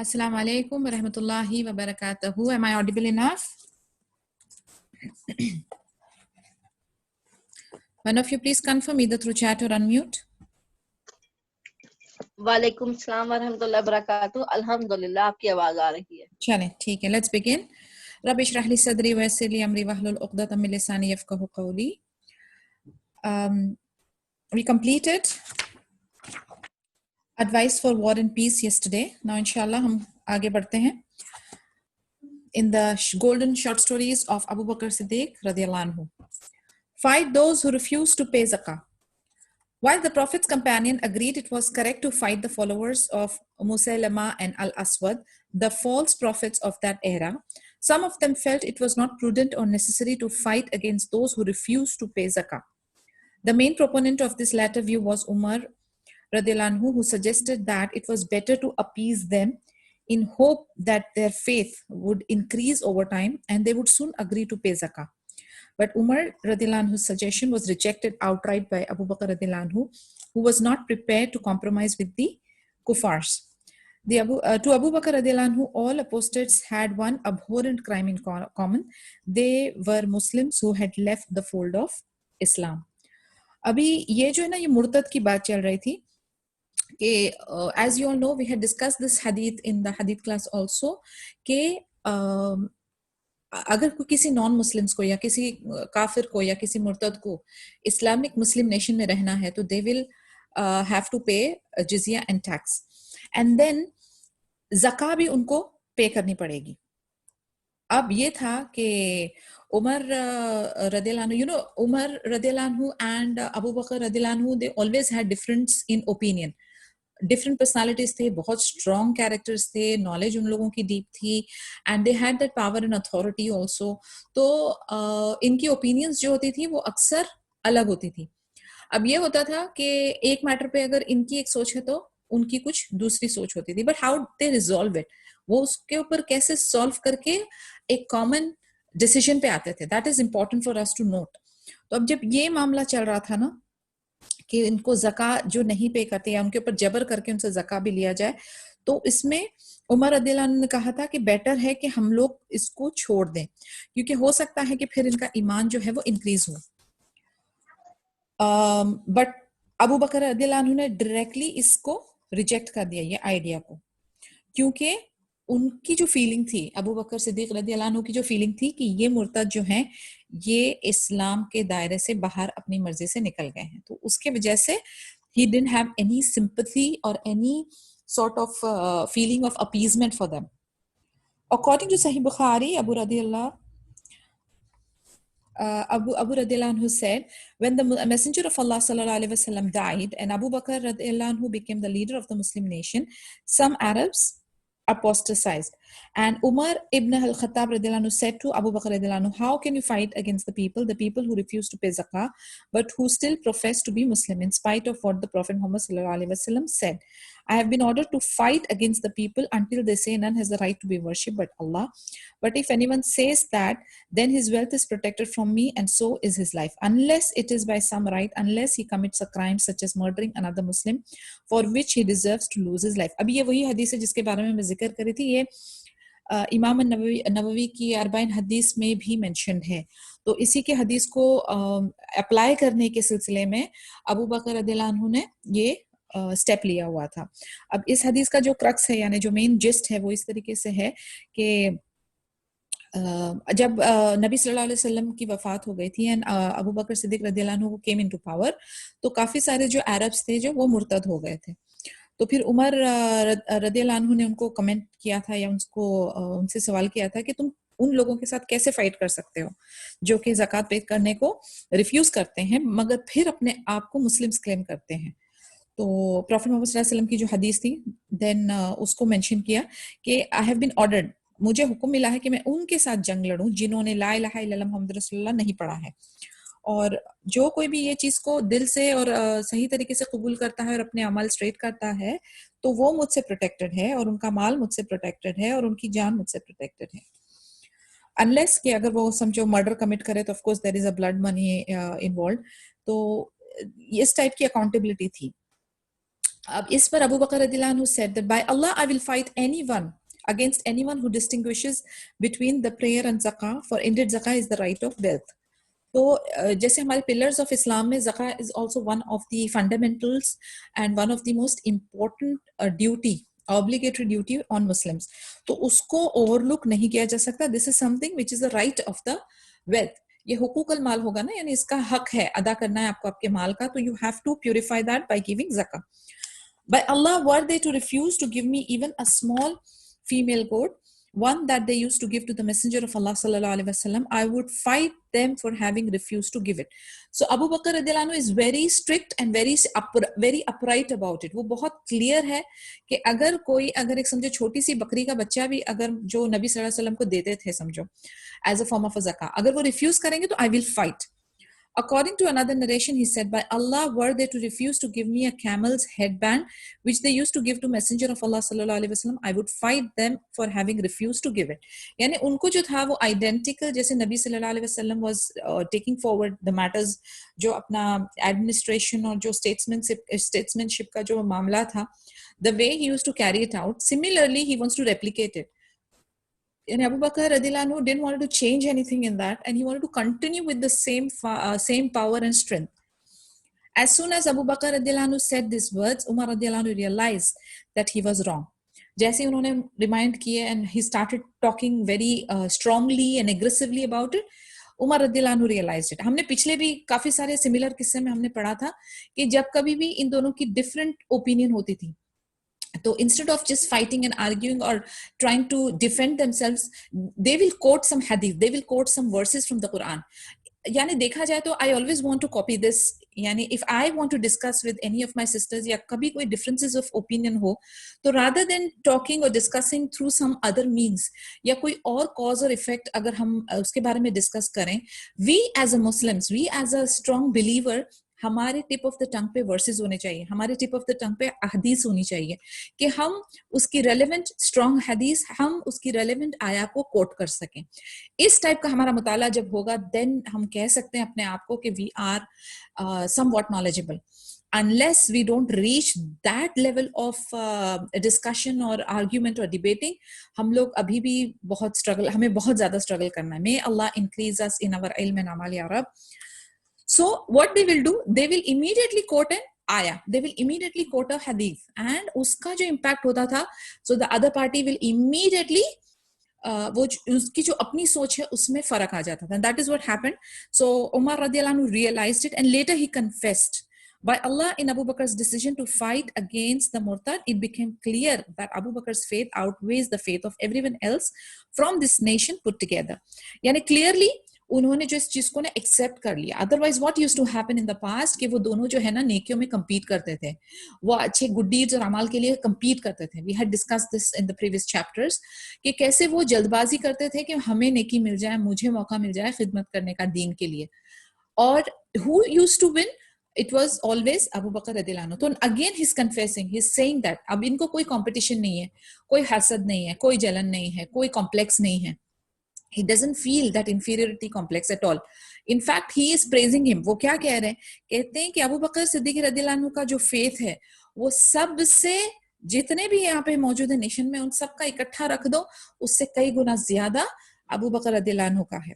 Assalamu alaikum wa rahmatullahi wa barakatuhu. Am I audible enough? One of you please confirm either through chat or unmute. वालेकुम सलाम वरहमतुल्लाहि वबरकातुहू। अल्हम्दुलिल्लाह आपकी आवाज आ रही है। चलें ठीक है, let's begin. रब इशरह ली सदरी वयस्सिर ली अमरी वहलुल उक़दतम मिन लिसानी यफ़क़हू क़ौली. We completed advice for war and peace yesterday. Now inshallah हम आगे बढ़ते हैं. In the golden short stories of Abu Bakr Siddiq radiyallahu anhu. Fight those who refuse to pay zakah. While the Prophet's companion agreed it was correct to fight the followers of Musaylama and Al-Aswad, the false prophets of that era, some of them felt it was not prudent or necessary to fight against those who refused to pay zakah. The main proponent of this latter view was Umar radiallahu anhu, who suggested that it was better to appease them in hope that their faith would increase over time and they would soon agree to pay zakah. But Umar radiallahu anhu's suggestion was rejected outright by Abu Bakr radiallahu anhu, who was not prepared to compromise with the kuffars. To Abu Bakr radiallahu anhu, all apostates had one abhorrent crime in common. They were Muslims who had left the fold of Islam. अभी ये जो है ना, ये मुर्तद की बात चल रही थी कि as you all know, we had discussed this hadith in the hadith class also कि अगर कोई किसी नॉन मुस्लिम्स को या किसी काफिर को या किसी मुर्तद को इस्लामिक मुस्लिम नेशन में रहना है तो they will have to pay जिजिया एंड टैक्स एंड देन ज़का भी उनको पे करनी पड़ेगी. अब ये था कि उमर रदियल्लाहु अन्हु, उमर रदियल्लाहु अन्हु एंड अबू बकर रदियल्लाहु अन्हु, they always had difference in opinion. Different personalities थे, बहुत स्ट्रॉन्ग कैरेक्टर्स थे, नॉलेज उन लोगों की डीप थी and they had that power and authority also. तो इनकी ओपिनियंस जो होती थी वो अक्सर अलग होती थी. अब ये होता था कि एक मैटर पे अगर इनकी एक सोच है तो उनकी कुछ दूसरी सोच होती थी, but how they resolve it, वो उसके ऊपर कैसे सॉल्व करके एक कॉमन डिसीजन पे आते थे. That is important for us to note. तो अब जब ये मामला चल रहा था ना कि इनको ज़का जो नहीं पे करते या उनके ऊपर जबर करके उनसे ज़का भी लिया जाए, तो इसमें उमर रदियल्लाहु अन्हु ने कहा था कि बेटर है कि हम लोग इसको छोड़ दें क्योंकि हो सकता है कि फिर इनका ईमान जो है वो इंक्रीज हो. बट अबू बकर रदियल्लाहु अन्हु ने डायरेक्टली इसको रिजेक्ट कर दिया, ये आइडिया को, क्योंकि उनकी जो फीलिंग थी, अबू बकर सिद्दीक रदियल्लाहु अन्हु की जो फीलिंग थी कि ये मुर्तद जो हैं ये इस्लाम के दायरे से बाहर अपनी मर्जी से निकल गए हैं, तो उसके वजह से he didn't have any sympathy or any sort of feeling of appeasement for them. According to Sahih Bukhari, Abu radiallahu anhu said, when the Messenger of Allah sallallahu alaihi wasallam died and Abu Bakr radiallahu anhu became the leader of the Muslim nation, some Arabs apostatized, and Umar ibn al-Khattab radiallahu anhu said to Abu Bakr radiallahu anhu, how can you fight against the people who refuse to pay zakah but who still profess to be Muslim in spite of what the Prophet Muhammad sallallahu alaihi wasallam said? I have been ordered to fight against the people until they say none has the right to be worshipped but Allah. But if anyone says that, then his wealth is protected from me and so is his life, unless it is by some right, unless he commits a crime such as murdering another Muslim for which he deserves to lose his life. अभी ये वही हदीस है जिसके बारे में मैं जिक्र करी थी, ये इमाम नबवी की 40 हदीस में भी मेंशन्ड है. तो इसी के हदीस को अप्लाई करने के सिलसिले में अबू बकर रदियल्लाहु अन्हु ने ये स्टेप लिया हुआ था. अब इस हदीस का जो क्रक्स है यानी जो मेन जिस्ट है वो इस तरीके से है कि जब नबी सल्लल्लाहु अलैहि वसल्लम की वफात हो गई थी एंड अबू बकर सिद्दीक रदियल्लाहु अन्हु केम इनटू पावर, तो काफी सारे जो अरब्स थे जो वो मुर्तद हो गए थे. तो फिर उमर रदियल्लाहु अन्हु ने उनको कमेंट किया था या उनसे सवाल किया था कि तुम उन लोगों के साथ कैसे फाइट कर सकते हो जो कि ज़कात पे करने को रिफ्यूज करते हैं मगर फिर अपने आप को मुस्लिम्स क्लेम करते हैं. तो प्रॉफेट मोहम्मद सल्लल्लाहु अलैहि वसल्लम की जो हदीस थी देन उसको मेंशन किया कि आई हैव बीन ऑर्डर्ड, मुझे हुक्म मिला है कि मैं उनके साथ जंग लड़ूं जिन्होंने ला इलाहा इल्लल्लाह मुहम्मद रसूलुल्लाह नहीं पढ़ा है, और जो कोई भी ये चीज को दिल से और सही तरीके से कबूल करता है और अपने अमल स्ट्रेट करता है तो वो मुझसे प्रोटेक्टेड है और उनका माल मुझसे प्रोटेक्टेड है और उनकी जान मुझसे प्रोटेक्टेड है. अनलेस कि अगर वो समझो मर्डर कमिट करे तो of course there is a blood money involve. तो इस टाइप की अकाउंटेबिलिटी थी. अब इस पर अबू बकर रदियल्लाहु अन्हु said that by Allah I will fight anyone against anyone who distinguishes between the prayer and zakah, for indeed zakah is the right of wealth. तो जैसे हमारे पिलर्स ऑफ इस्लाम में Zaka is also one of the fundamentals and one of the most important duty, obligatory duty on Muslims, तो उसको overlook नहीं किया जा सकता. This is something which is the right of the wealth. ये हुकूकल माल होगा ना, यानी इसका हक है, अदा करना है आपको आपके माल का, तो you have to purify that by giving ज़का. By Allah, were they to refuse to give me even a small female goat, one that they used to give to the Messenger of Allah sallallahu alaihi wasallam, I would fight them for having refused to give it. So Abu Bakr radhiyallahu anhu is very strict and very upright about it. वो बहुत clear है कि अगर एक समझो छोटी सी बकरी का बच्चा भी अगर जो नबी सल्लल्लाहु अलैहि वसल्लम को देते थे समझो as a form of a zakah, अगर वो refuse करेंगे तो I will fight. According to another narration, he said, by Allah, were they to refuse to give me a camel's headband, which they used to give to Messenger of Allah sallallahu alaihi wasallam, I would fight them for having refused to give it. यानी उनको जो था वो identical, जैसे नबी सल्लल्लाहु अलैहि वसल्लम was taking forward the matters, जो अपना administration और जो statesmanship का जो मामला था, the way he used to carry it out, similarly he wants to replicate it. And Abu Bakr radhiyallahu anhu didn't want to change anything in that, and he wanted to continue with the same power and strength. As soon as Abu Bakr radhiyallahu anhu said these words, Umar radhiyallahu anhu realized that he was wrong. जैसे उन्होंने remind किए and he started talking very strongly and aggressively about it, Umar रदियल्लाहु अन्हु realized it. हमने पिछले भी काफी सारे सिमिलर किस्से में हमने पढ़ा था कि जब कभी भी इन दोनों की different opinion होती थी, तो instead of just fighting and arguing or trying to defend themselves, they will quote some hadith, they will quote some verses from the Quran. यानी देखा जाए तो I always want to copy this. यानी if I want to discuss with any of my sisters या कभी कोई differences of opinion हो, तो rather than talking or discussing through some other means या कोई और cause or effect अगर हम उसके बारे में discuss करें, we as a Muslims, we as a strong believer, हमारे टिप ऑफ द टंग पे वर्सेस होने चाहिए, हमारे टिप ऑफ द टंग पे हदीस होनी चाहिए कि हम उसकी रेलेवेंट स्ट्रॉन्ग हदीस, हम उसकी रेलेवेंट आया को कोट कर सकें. इस टाइप का हमारा मुताला जब होगा, देन हम कह सकते हैं अपने आप को कि we are somewhat knowledgeable. Unless we don't reach that level of discussion or argument or debating, हम लोग अभी भी बहुत स्ट्रगल, हमें बहुत ज्यादा स्ट्रगल करना है. May Allah increase us in our ilm and amal ya Rab. So what they will do, they will immediately quote an ayah, they will immediately quote a hadith, and uska jo impact hota tha, so the other party will immediately वो उसकी जो अपनी सोच है उसमें फर्क आ जाता था. And that is what happened. So Umar radiyallahu anhu realized it, and later he confessed. By Allah, in Abu Bakr's decision to fight against the Murtad, it became clear that Abu Bakr's faith outweighs the faith of everyone else from this nation put together. यानी clearly उन्होंने जो इस चीज को ना accept कर लिया. Otherwise what used to happen in the past कि वो दोनों जो है ना नेकियों में compete करते थे, वो अच्छे गुड डीड्स और अमाल के लिए compete करते थे. We had discussed this in the previous chapters कि कैसे वो जल्दबाजी करते थे कि हमें नेकी मिल जाए, मुझे मौका मिल जाए खिदमत करने का दीन के लिए. और who used to win? It was always Abu Bakr radhiyallahu anhu. So again he's confessing, he's saying that अब इनको कोई competition नहीं है, कोई हसद नहीं है, कोई जलन नहीं है, कोई complex नहीं है. He doesn't feel that inferiority complex at all. In fact, he is praising him. वो क्या कह रहे हैं? कहते हैं कि अबू बकर सिद्दीक रदियल्लाहु अन्हु का जो फेथ है, वो सबसे जितने भी यहाँ पे मौजूद है नेशन में, उन सबका इकट्ठा रख दो, उससे कई गुना ज्यादा अबू बकर रदियल्लाहु अन्हु का है.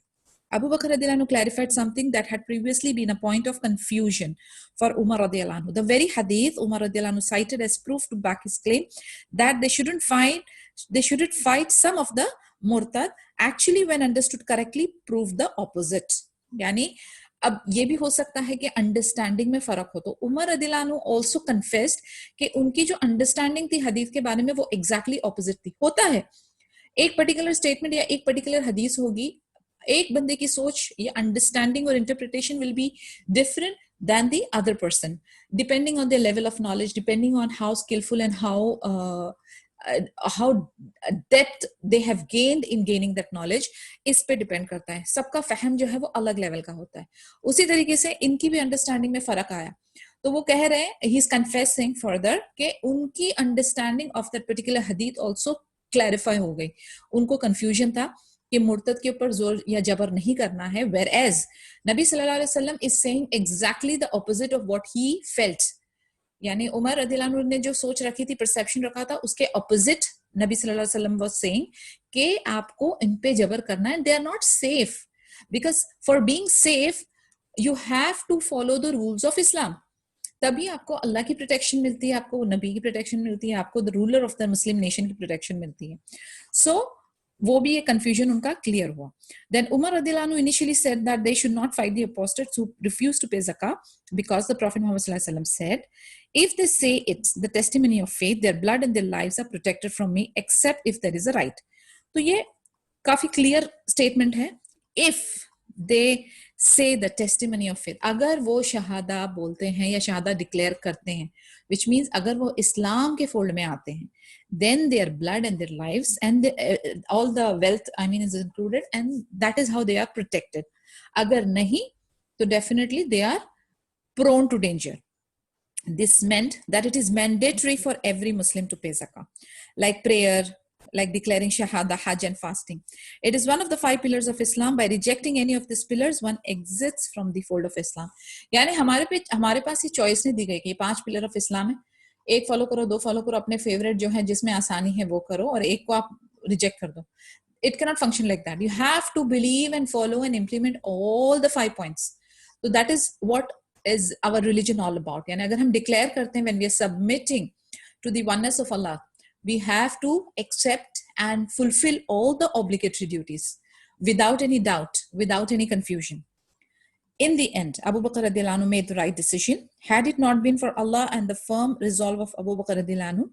Abu Bakr radhiyallahu anhu clarified something that had previously been a point of confusion for Umar radhiyallahu anhu. The very hadith Umar radhiyallahu anhu cited as proof to back his claim that they shouldn't fight some of the murtad, actually when understood correctly prove the opposite. यानी अब ये भी हो सकता है कि understanding में फर्क हो. तो उमर रदियल्लाहु अन्हु also confessed कि उनकी जो अंडरस्टैंडिंग थी हदीस के बारे में वो exactly opposite थी. होता है एक पर्टिकुलर स्टेटमेंट या एक पर्टिकुलर हदीस होगी, एक बंदे की सोच या अंडरस्टैंडिंग और interpretation will be different than the other person, depending on their level of knowledge, depending on how skillful and how depth they have gained in gaining that knowledge. इस पे डिपेंड करता है. सबका फहम जो है वो अलग लेवल का होता है. उसी तरीके से इनकी भी अंडरस्टैंडिंग में फर्क आया. तो वो कह रहे हैं, ही इज कन्फेसिंग फर्दर कि उनकी अंडरस्टैंडिंग ऑफ दैट पर्टिकुलर हदीथ ऑल्सो क्लैरिफाई हो गई. उनको कंफ्यूजन था कि मुर्तद के ऊपर जोर या जबर नहीं करना है, whereas नबी सल्लल्लाहु अलैहि वसल्लम is saying exactly the opposite of what he felt. यानी उमर रदियल्लाहु अन्हु ने जो सोच रखी थी, परसेप्शन रखा था, उसके ऑपोजिट नबी सल्लल्लाहु अलैहि वसल्लम वाज सेइंग कि आपको इन पे जबर करना है. They are not safe, because for being safe you have to follow the rules of Islam. तभी आपको अल्लाह की प्रोटेक्शन मिलती है, आपको नबी की प्रोटेक्शन मिलती है, आपको the ruler of the Muslim nation की प्रोटेक्शन मिलती है. सो वो भी ये कंफ्यूजन उनका क्लियर हुआ. Then Umar radiallahu anhu initially said that they should not fight the apostates who refuse to pay zakah, because the Prophet Muhammad sallallahu alaihi wasallam said, if they say it's the testimony of faith, their blood and their lives are protected from me except if there is a right. तो ये काफी clear statement है. if they say the testimony of faith, अगर वो शहादा बोलते हैं या Shahada declare करते हैं, which means अगर वो इस्लाम के फोल्ड में आते हैं, then their blood and their lives and all the wealth, I mean, is included, and that is how they are protected. अगर नहीं तो definitely they are prone to danger. This meant that it is mandatory for every Muslim to pay zakah, like prayer, like declaring shahada, hajj and fasting. It is one of the 5 pillars of Islam. By rejecting any of these pillars, one exits from the fold of Islam. यानी हमारे पास ये choice नहीं दी गई कि 5 pillar of Islam है, एक follow करो, 2 follow करो, अपने फेवरेट जो है जिसमें आसानी है वो करो, और एक को आप रिजेक्ट कर दो. It cannot function like that. You have to believe and follow and implement all the 5 points. So that is what is our religion all about. यानी अगर हम declare करते हैं, when we are submitting to the oneness of Allah, we have to accept and fulfill all the obligatory duties without any doubt, without any confusion. In the end, Abu Bakr radiallahu anhu made the right decision. Had it not been for Allah and the firm resolve of Abu Bakr radiallahu anhu,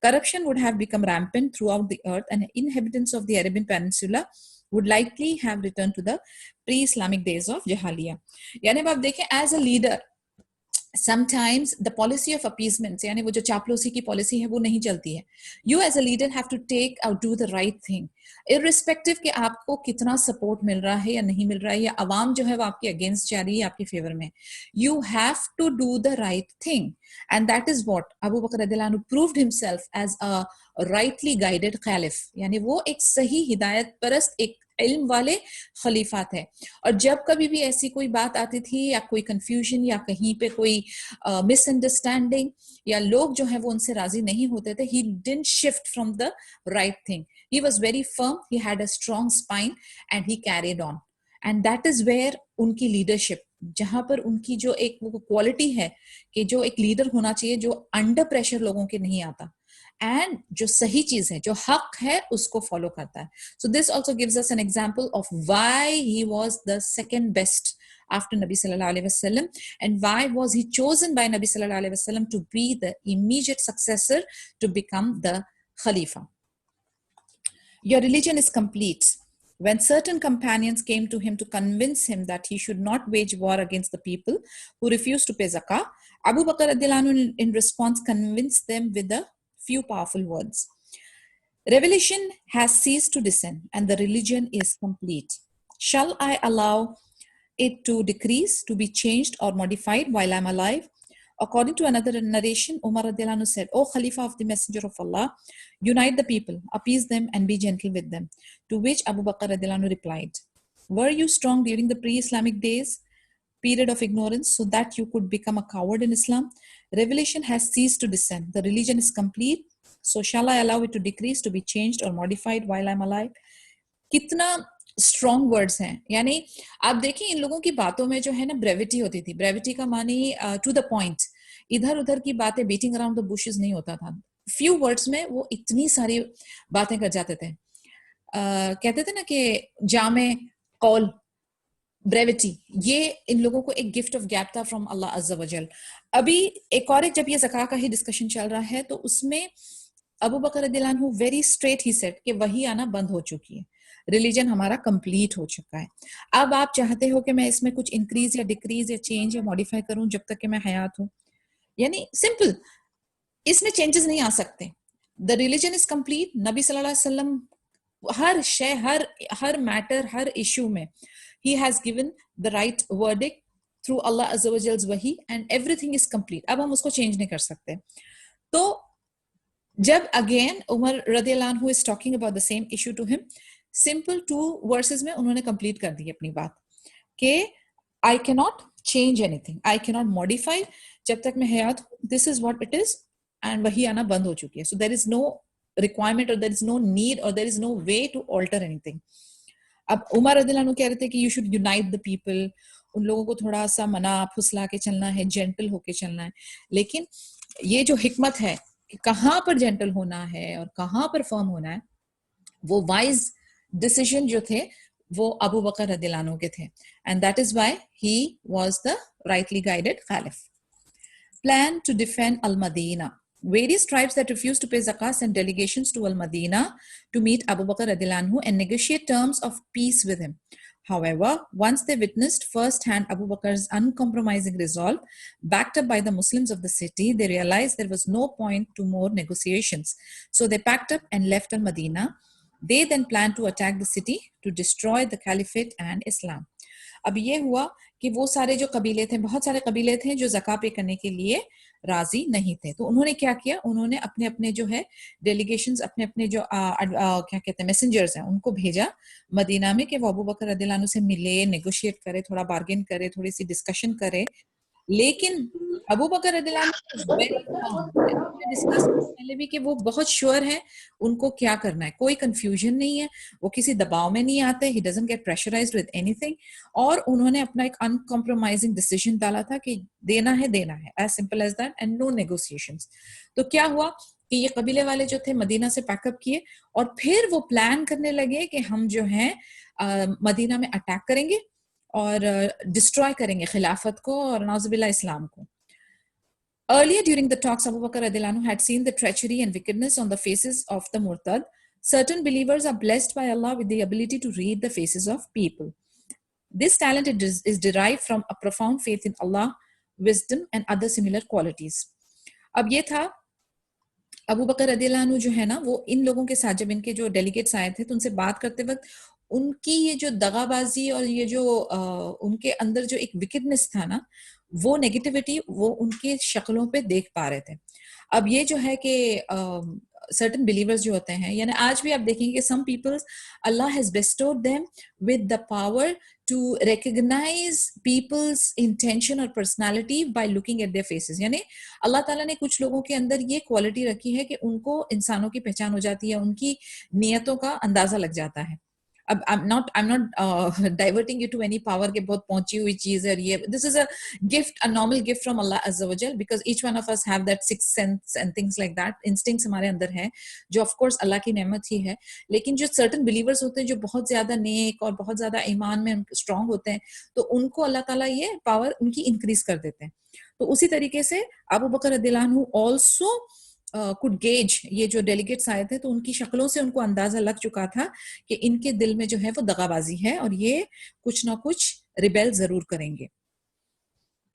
corruption would have become rampant throughout the earth, and inhabitants of the Arabian Peninsula would likely have returned to the pre-Islamic days of Jahiliyyah. यानी आप देखें, as a leader, sometimes the policy of appeasement, यानी वो जो चापलूसी की policy है वो नहीं चलती है. You as a leader have to take or do the right thing, irrespective कि आपको कितना सपोर्ट मिल रहा है या नहीं मिल रहा है, या आवाम जो है वो आपके अगेंस्ट जा रही है, आपके फेवर में. You have to do the right thing, and that is what Abu Bakr radiallahu anhu proved himself as a rightly guided caliph. यानी वो एक सही हिदायत परस्त, एक इल्म वाले खलीफा थे. और जब कभी भी ऐसी कोई बात आती थी, या कोई कंफ्यूजन, या कहीं पे कोई मिसअंडरस्टैंडिंग, या लोग जो है वो उनसे राजी नहीं होते थे, he didn't shift from the right thing. He was very firm, he had a strong spine, and he carried on. And that is where उनकी लीडरशिप, जहां पर उनकी जो एक वो क्वालिटी है कि जो एक लीडर होना चाहिए जो अंडर प्रेशर लोगों के नहीं आता, एंड जो सही चीज है, जो हक है, उसको फॉलो करता है. So this also gives us an example of why he was the second best after Nabi sallallahu alaihi wasallam, and why was he chosen by Nabi sallallahu alaihi wasallam to be the immediate successor to become the Khalifa. Your religion is complete. When certain companions came to him to convince him that he should not wage war against the people who refused to pay zakah, Abu Bakr radiallahu anhu in response convinced them with a few powerful words. Revelation has ceased to descend and the religion is complete. Shall I allow it to decrease, to be changed or modified while I'm alive? According to another narration, Umar radiallahu anhu said, O Khalifa of the Messenger of Allah, unite the people, appease them and be gentle with them. To which Abu Bakr radiallahu anhu replied, were you strong during the pre-Islamic days, period of ignorance, so that you could become a coward in Islam? Revelation has ceased to descend. The religion is complete. So shall I allow it to decrease, to be changed or modified while I'm alive? कितना strong words हैं. यानी आप देखिए, इन लोगों की बातों में जो है ना ब्रेविटी होती थी. ब्रेविटी का मानी टू द पॉइंट, इधर उधर की बातें, बीटिंग अराउंड द बुशेस नहीं होता था. फ्यू वर्ड्स में वो इतनी सारी बातें कर जाते थे. कहते थे ना कि जामे कौल, ब्रेविटी, ये इन लोगों को एक गिफ्ट ऑफ गैप था फ्रॉम अल्लाह अज़्ज़ा वजल. अभी एक और जब ये ज़का का ही डिस्कशन चल रहा है, तो उसमें अबू बकर रदियल्लाहु अन्हु वेरी स्ट्रेट ही सेड कि वही आना बंद हो चुकी है, रिलीजन हमारा कंप्लीट हो चुका है. अब आप चाहते हो कि मैं इसमें कुछ इंक्रीज या डिक्रीज या चेंज या मॉडिफाई करूं जब तक कि मैं हयात हूं. यानी सिंपल, इसमें चेंजेस नहीं आ सकते. The religion is complete. नबी सल्लल्लाहु अलैहि वसल्लम हर शय, हर मैटर, हर इशू में he has given the right verdict through Allah Azza wa Jal's wahi, and everything is complete. अब हम उसको चेंज नहीं कर सकते. तो जब अगेन उमर रदियल्लाहु अन्हु is talking about the same issue to him, simple 2 versus में उन्होंने कंप्लीट कर दी अपनी बात कि I cannot change anything, I cannot modify जब तक मैं हयात हूँ, this is what it is, and वही आना बंद हो चुकी है. So there is no requirement और देयर इज नो नीड और there is no way to alter anything. अब उमर रदियल्लाहु अन्हु कह रहे थे कि you should unite the people, उन लोगों को थोड़ा सा मना फुसला के चलना है, जेंटल होके चलना है. लेकिन ये जो हिकमत है कि कहाँ पर जेंटल होना है और कहाँ पर फर्म होना है, वो वाइज डिसीजन जो थे वो अबू बकर रदियल्लाहु अन्हु के थे. And that is why he was the rightly guided खलीफ. Plan to defend Al-Madina. Various tribes that refused to pay zakat sent delegations to Al-Madina to meet Abu Bakr radiallahu anhu and negotiate terms of peace with him. However, once they witnessed firsthand Abu Bakr's uncompromising resolve, backed up by the Muslims of the city, they realized there was no point to more negotiations. So they packed up and left Al-Madina. They then planned to attack the city to destroy the caliphate and Islam. अब ये हुआ कि वो सारे जो कबीले थे, बहुत सारे कबीले थे जो ज़का पे करने के लिए राजी नहीं थे. तो उन्होंने क्या किया, उन्होंने अपने अपने जो है डेलीगेशंस, अपने अपने जो क्या कहते हैं मैसेंजर्स हैं, उनको भेजा मदीना में कि वो अबू बकर रदियल्लाहु अन्हु से मिले, नेगोशिएट करे, थोड़ा बार्गेन करे, थोड़ी सी डिस्कशन करे. लेकिन अबू बकर रदियल्लाहु अन्हु वेरी फर्म, डिस्कस पहले भी कि वो बहुत श्योर है उनको क्या करना है, कोई कंफ्यूजन नहीं है, वो किसी दबाव में नहीं आते, he doesn't get pressurised with anything. और उन्होंने अपना एक अनकॉम्प्रोमाइजिंग डिसीजन डाला था कि देना है, as simple as that, and no negotiations. तो क्या हुआ कि ये कबीले वाले जो थे मदीना से पैकअप किए और फिर वो प्लान करने लगे कि हम जो है मदीना में अटैक करेंगे और डिस्ट्रॉय करेंगे खिलाफत को और नाउजुबिल्लाह इस्लाम को. Earlier during the talks, Abu Bakr radiallahu anhu had seen the treachery and wickedness on the faces of the murtad. Certain believers are blessed by Allah with the ability to read the faces of people. This talent is derived from a profound faith in Allah, wisdom, and other similar qualities. अब ये था अबू बकर रदियल्लाहु अन्हु जो है ना, वो इन लोगों के साथ जब इनके जो डेलीगेट्स आए थे तो उनसे बात करते वक्त उनकी ये जो दगाबाजी और ये जो उनके अंदर जो एक विकेडनेस था ना, वो नेगेटिविटी वो उनके शक्लों पे देख पा रहे थे. अब ये जो है कि सर्टेन बिलीवर्स जो होते हैं, यानी आज भी आप देखेंगे कि some peoples Allah has bestowed them with the power to recognise peoples intention और personality by looking at their faces. यानी अल्लाह ताला ने कुछ लोगों के अंदर ये क्वालिटी रखी है कि उनको इंसानों की पहचान हो जाती है, उनकी नियतों का अंदाजा लग जाता है. अब I'm not diverting you to any power के बहुत पहुंची हुई चीज है ये. This is a gift, a normal gift from Allah Azza wa Jal, because each one of us have that sixth sense and things like that. Instincts हमारे अंदर है जो of course अल्लाह की नेमत ही है. लेकिन जो certain believers होते हैं जो बहुत ज्यादा नेक और बहुत ज्यादा ईमान में स्ट्रांग होते हैं, तो उनको अल्लाह ताला ये पावर उनकी इंक्रीज कर देते हैं. तो उसी तरीके से अबू बकर रदियल्लाहु अन्हु also could gauge, ये जो डेलीगेट्स आए थे तो उनकी शक्लों से उनको अंदाजा लग चुका था कि इनके दिल में जो है वो दगाबाजी है और ये कुछ ना कुछ रिबेल जरूर करेंगे.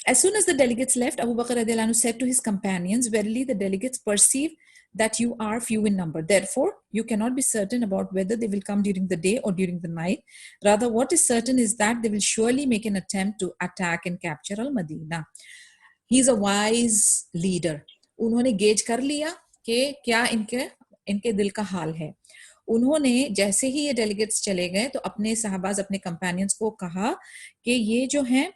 As soon as the delegates left, Abu Bakr radiallahu anhu said to his companions, "Verily the delegates perceive that you are few in number. Therefore, you cannot be certain about whether they will come during the day or during the night. Rather, what is certain is that they will surely make an attempt to attack and capture al-Madinah." He is a wise leader. उन्होंने gauge कर लिया कि क्या इनके दिल का हाल है. उन्होंने जैसे ही ये डेलीगेट्स चले गए तो अपने साहबाज, अपने कंपेनियंस को कहा कि ये जो हैं,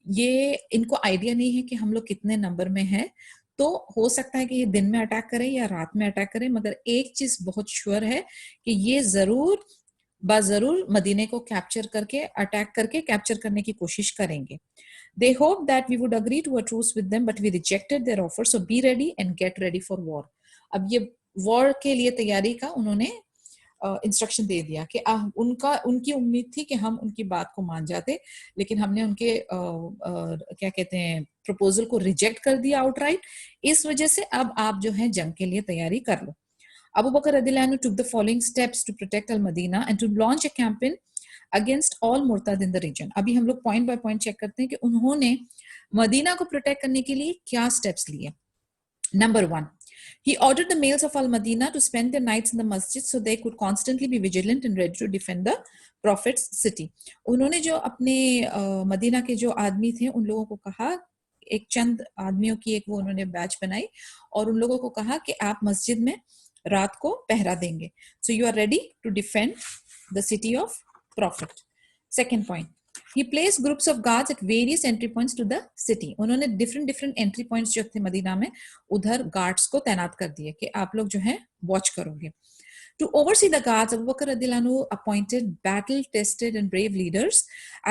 ये इनको आइडिया नहीं है कि हम लोग कितने नंबर में हैं, तो हो सकता है कि ये दिन में अटैक करें या रात में अटैक करें, मगर एक चीज बहुत श्योर है कि ये जरूर मदीने को कैप्चर करके, अटैक करके कैप्चर करने की कोशिश करेंगे. They hoped that we would agree to a truce with them, but we rejected their offer. So be ready and get ready for war. अब ये वॉर के लिए तैयारी का उन्होंने इंस्ट्रक्शन दे दिया कि उनकी उम्मीद थी कि हम उनकी बात को मान जाते, लेकिन हमने उनके क्या कहते हैं प्रपोजल को रिजेक्ट कर दिया आउटराइट. इस वजह से अब आप जो है जंग के लिए तैयारी कर लो. Abu Bakr radiallahu anhu took the following steps to protect al-Madina and to launch a campaign against all murtad in the region. अभी हम लोग पॉइंट बाय पॉइंट चेक करते हैं कि उन्होंने मदीना को प्रोटेक्ट करने के लिए क्या स्टेप्स लिए. Number 1, he ordered the males of al-Madina to spend their nights in the masjid so they could constantly be vigilant and ready to defend the prophet's city. उन्होंने जो अपने मदीना के जो आदमी थे उन लोगों को कहा, एक चंद आदमियों की एक वो उन्होंने बैच बनाई और उन लोगों को कहा कि आप मस्जिद में रात को पहरा देंगे. So you are ready to defend the city of Prophet. Second point, He placed groups of guards at various entry points to the city. उन्होंने different entry points जो थे मदीना में उधर guards को तैनात कर दिए कि आप लोग जो है watch करोगे. To oversee the guards, Abu Bakr radiallahu anhu appointed battle-tested and brave leaders: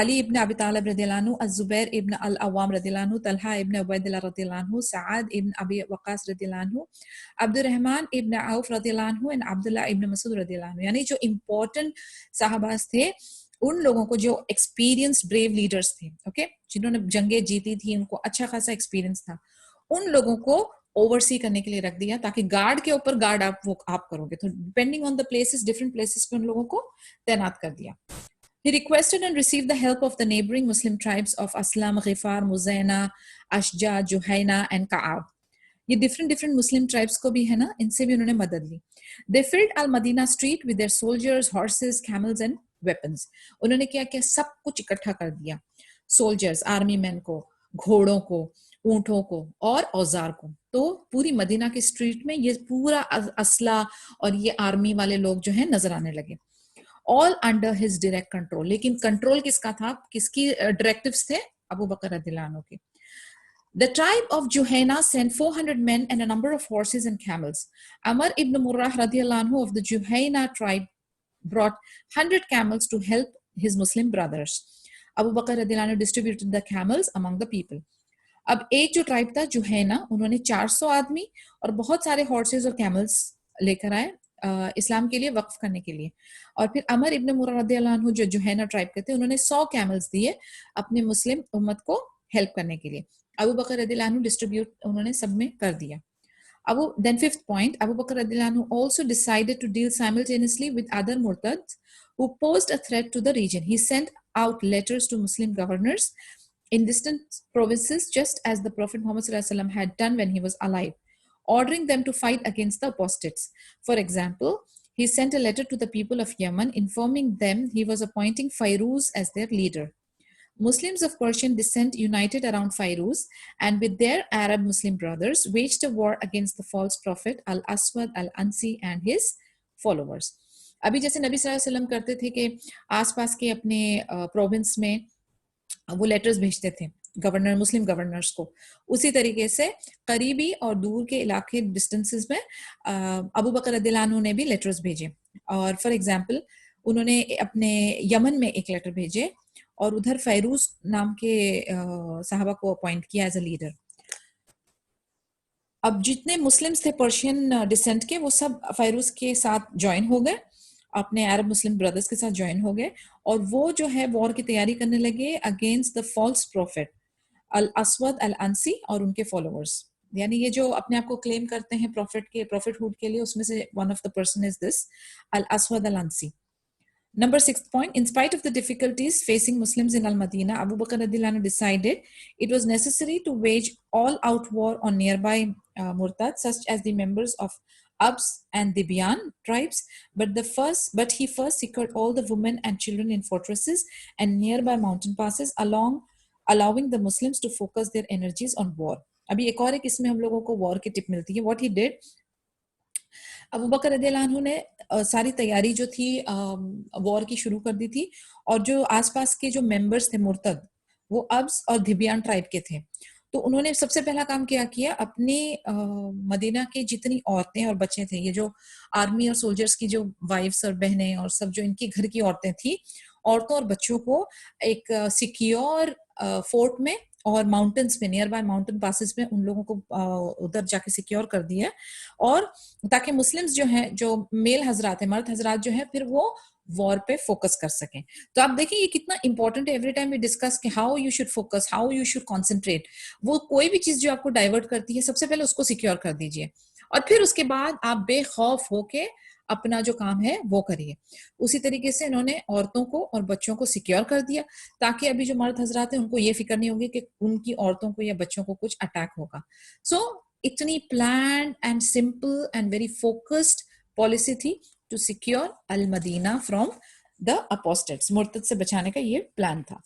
Ali ibn Abi Talib radiallahu anhu, Az-Zubair ibn al-Awwam radiallahu anhu, Talha ibn Ubaidillah radiallahu anhu, Sa'ad ibn Abi Waqqas radiallahu anhu, Abdurrahman ibn Auf radiallahu anhu, and Abdullah ibn Mas'ud radiallahu anhu. यानी जो important साहबास थे उन लोगों को जो experienced brave leaders थे, okay, जिन्होंने जंगें जीती थी, उनको अच्छा खासा एक्सपीरियंस था, उन लोगों को ओवरसी करने के लिए रख दिया ताकि गार्ड के ऊपर गार्ड आप करोगे. तो depending on the places, different places पे उन लोगों को तैनात कर दिया. He requested and received the help of the neighboring Muslim tribes of Aslam, Ghifar, Muzayna, Ashja, Juhayna and Ka'ab. ये डिफरेंट मुस्लिम ट्राइब्स को भी है ना, इनसे भी उन्होंने मदद ली. They filled Al-Madina street with their soldiers, horses, camels and weapons. उन्होंने क्या किया, सब कुछ इकट्ठा कर दिया. सोल्जर्स, आर्मी मैन को, घोड़ों को, ऊंटों को और औजार को. तो पूरी मदीना की स्ट्रीट में ये पूरा असला और ये आर्मी वाले लोग जो है नजर आने लगे. All under his direct control. लेकिन कंट्रोल किसका था, किसकी डायरेक्टिव्स थे? अबू बकर रदियल्लाहु अन्हु के. The tribe of Juhayna sent 400 men and a number of horses and camels. Amr ibn Murrah radiallahu anhu of the Juhayna tribe brought 100 camels to help his Muslim brothers. Abu Bakr radiallahu anhu distributed the camels among the people. अब एक जो tribe था जुहैना, उन्होंने 400 आदमी और बहुत सारे horses और कैमल्स लेकर आए इस्लाम के लिए वक्फ करने के लिए. और फिर अमर इब्न मुर्रा रदियल्लाहु अन्हु जो जुहैना ट्राइब के थे, उन्होंने 100 कैमल्स दिए अपने मुस्लिम उम्मत को हेल्प करने के लिए. अबू बकर रदियल्लाहु अन्हु डिस्ट्रीब्यूट उन्होंने सब में कर दिया. Then fifth point, Abu Bakr radiallahu anhu also decided to deal simultaneously with other murtads who posed a threat to the region. He sent out letters to Muslim governors in distant provinces, just as the Prophet Muhammad ﷺ had done when he was alive, ordering them to fight against the apostates. For example, he sent a letter to the people of Yemen informing them he was appointing Fairuz as their leader. Muslims of Persian descent united around Fairuz and with their Arab Muslim brothers waged a war against the false prophet Al-Aswad Al-Ansi and his followers. अभी जैसे नबी सल्लल्लाहु अलैहि वसल्लम करते थे कि आसपास के अपने प्रोविंस में वो लेटर्स भेजते थे गवर्नर, मुस्लिम गवर्नर्स को, उसी तरीके से करीबी और दूर के इलाके डिस्टेंसेस में अबू बकर रदियल्लाहु अन्हु ने भी लेटर्स भेजे. और फॉर एग्जांपल उन्होंने अपने यमन में एक लेटर भेजे और उधर फैरूज नाम के साहबा को अपॉइंट किया एज अ लीडर. अब जितने मुस्लिम्स थे पर्शियन डिसेंट के, वो सब फैरूज के साथ ज्वाइन हो गए, अपने अरब मुस्लिम ब्रदर्स के साथ ज्वाइन हो गए और वो जो है वॉर की तैयारी करने लगे अगेंस्ट द फॉल्स प्रॉफिट अल असवद अल अंसी और उनके फॉलोअर्स. यानी ये जो अपने आप को क्लेम करते हैं प्रॉफिट के, प्रॉफिटहुड के लिए, उसमें से one of the person is this अल असवद अल अंसी. Number 6th point, in spite of the difficulties facing Muslims in Al-Madinah, Abu Bakr radiallahu anhu decided it was necessary to wage all-out war on nearby murtads, such as the members of Abs and Dibyan tribes. But he first secured all the women and children in fortresses and nearby mountain passes, allowing the Muslims to focus their energies on war. अभी एक और एक इसमें हम लोगों को war की tip मिलती है. What he did, अबू बकर रदियल्लाहु अन्हु ने सारी तैयारी जो थी वॉर की शुरू कर दी थी और जो आसपास के जो मेंबर्स थे मुर्तद, वो अब्स और धिबियान ट्राइब के थे. तो उन्होंने सबसे पहला काम क्या किया, अपनी मदीना की जितनी औरतें और बच्चे थे, ये जो आर्मी और सोल्जर्स की जो वाइफ्स और बहनें और सब जो इनकी घर की औरतें थी, औरतों और बच्चों को एक सिक्योर फोर्ट में और माउंटेन्स में, नियर बाय माउंटेन पासेस में उन लोगों को उधर जाके सिक्योर कर दिया, और ताकि मुस्लिम्स जो हैं, जो मेल हजरात है, मर्द हजरात जो है, फिर वो वॉर पे फोकस कर सकें. तो आप देखिए ये कितना इंपॉर्टेंट है. एवरी टाइम वी डिस्कस कि how you should focus, how you should concentrate. वो कोई भी चीज जो आपको डाइवर्ट करती है, सबसे पहले उसको सिक्योर कर दीजिए और फिर उसके बाद आप बेखौफ होके अपना जो काम है वो करिए. उसी तरीके से इन्होंने औरतों को और बच्चों को सिक्योर कर दिया ताकि अभी जो मर्द हजरात हैं उनको ये फिक्र नहीं होगी कि उनकी औरतों को या बच्चों को कुछ अटैक होगा. सो इतनी plan and simple and very focused policy थी टू सिक्योर अल मदीना फ्रॉम द अपोस्टेट्स. मुर्तद से बचाने का ये प्लान था.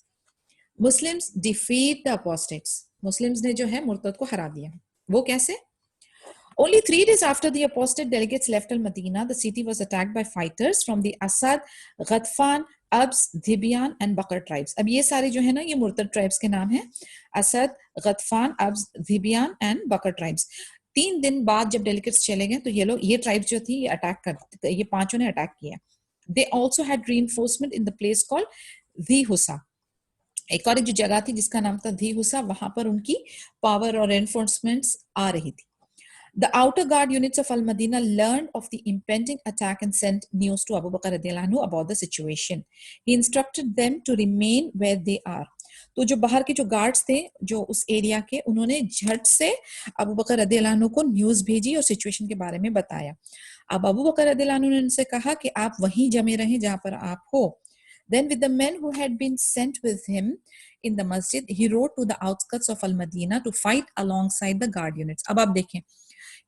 Muslims defeat the apostates. Muslims ने जो है मुर्तद को हरा दिया. वो कैसे? Only 3 days after the apostate delegates left Al-Madinah, the city was attacked by fighters from the Asad, Ghatfan, Abs, Dhibian and Bakr tribes. अब ये सारे जो है ना ये मुर्तद ट्राइब्स के नाम हैं, असद, गतफान, अब्स, धिबियान एंड बकर ट्राइब्स. 3 दिन बाद जब डेलीगेट्स चले गए तो ये ट्राइब्स जो थी ये पांचों ने अटैक किया. They also had reinforcement in the place called धी हुसा. एक और जो जगह थी जिसका नाम था धी हुसा, वहां पर उनकी पावर और एनफोर्समेंट्स आ रही थी. The outer guard units of Al-Madinah learned of the impending attack and sent news to Abu Bakr radiallahu anhu about the situation. He instructed them to remain where they are. तो जो बाहर के जो guards थे जो उस area के, उन्होंने झट से अबू बकर रदियल्लाहु अन्हु को न्यूज भेजी और सिचुएशन के बारे में बताया. अब अबू बकर रदियल्लाहु अन्हु ने उनसे कहा कि आप वहीं जमे रहें जहां पर आप हो. Then with the men who had been sent with him in the masjid, he rode to the outskirts of Al-Madinah to fight alongside the guard units. अब आप देखें,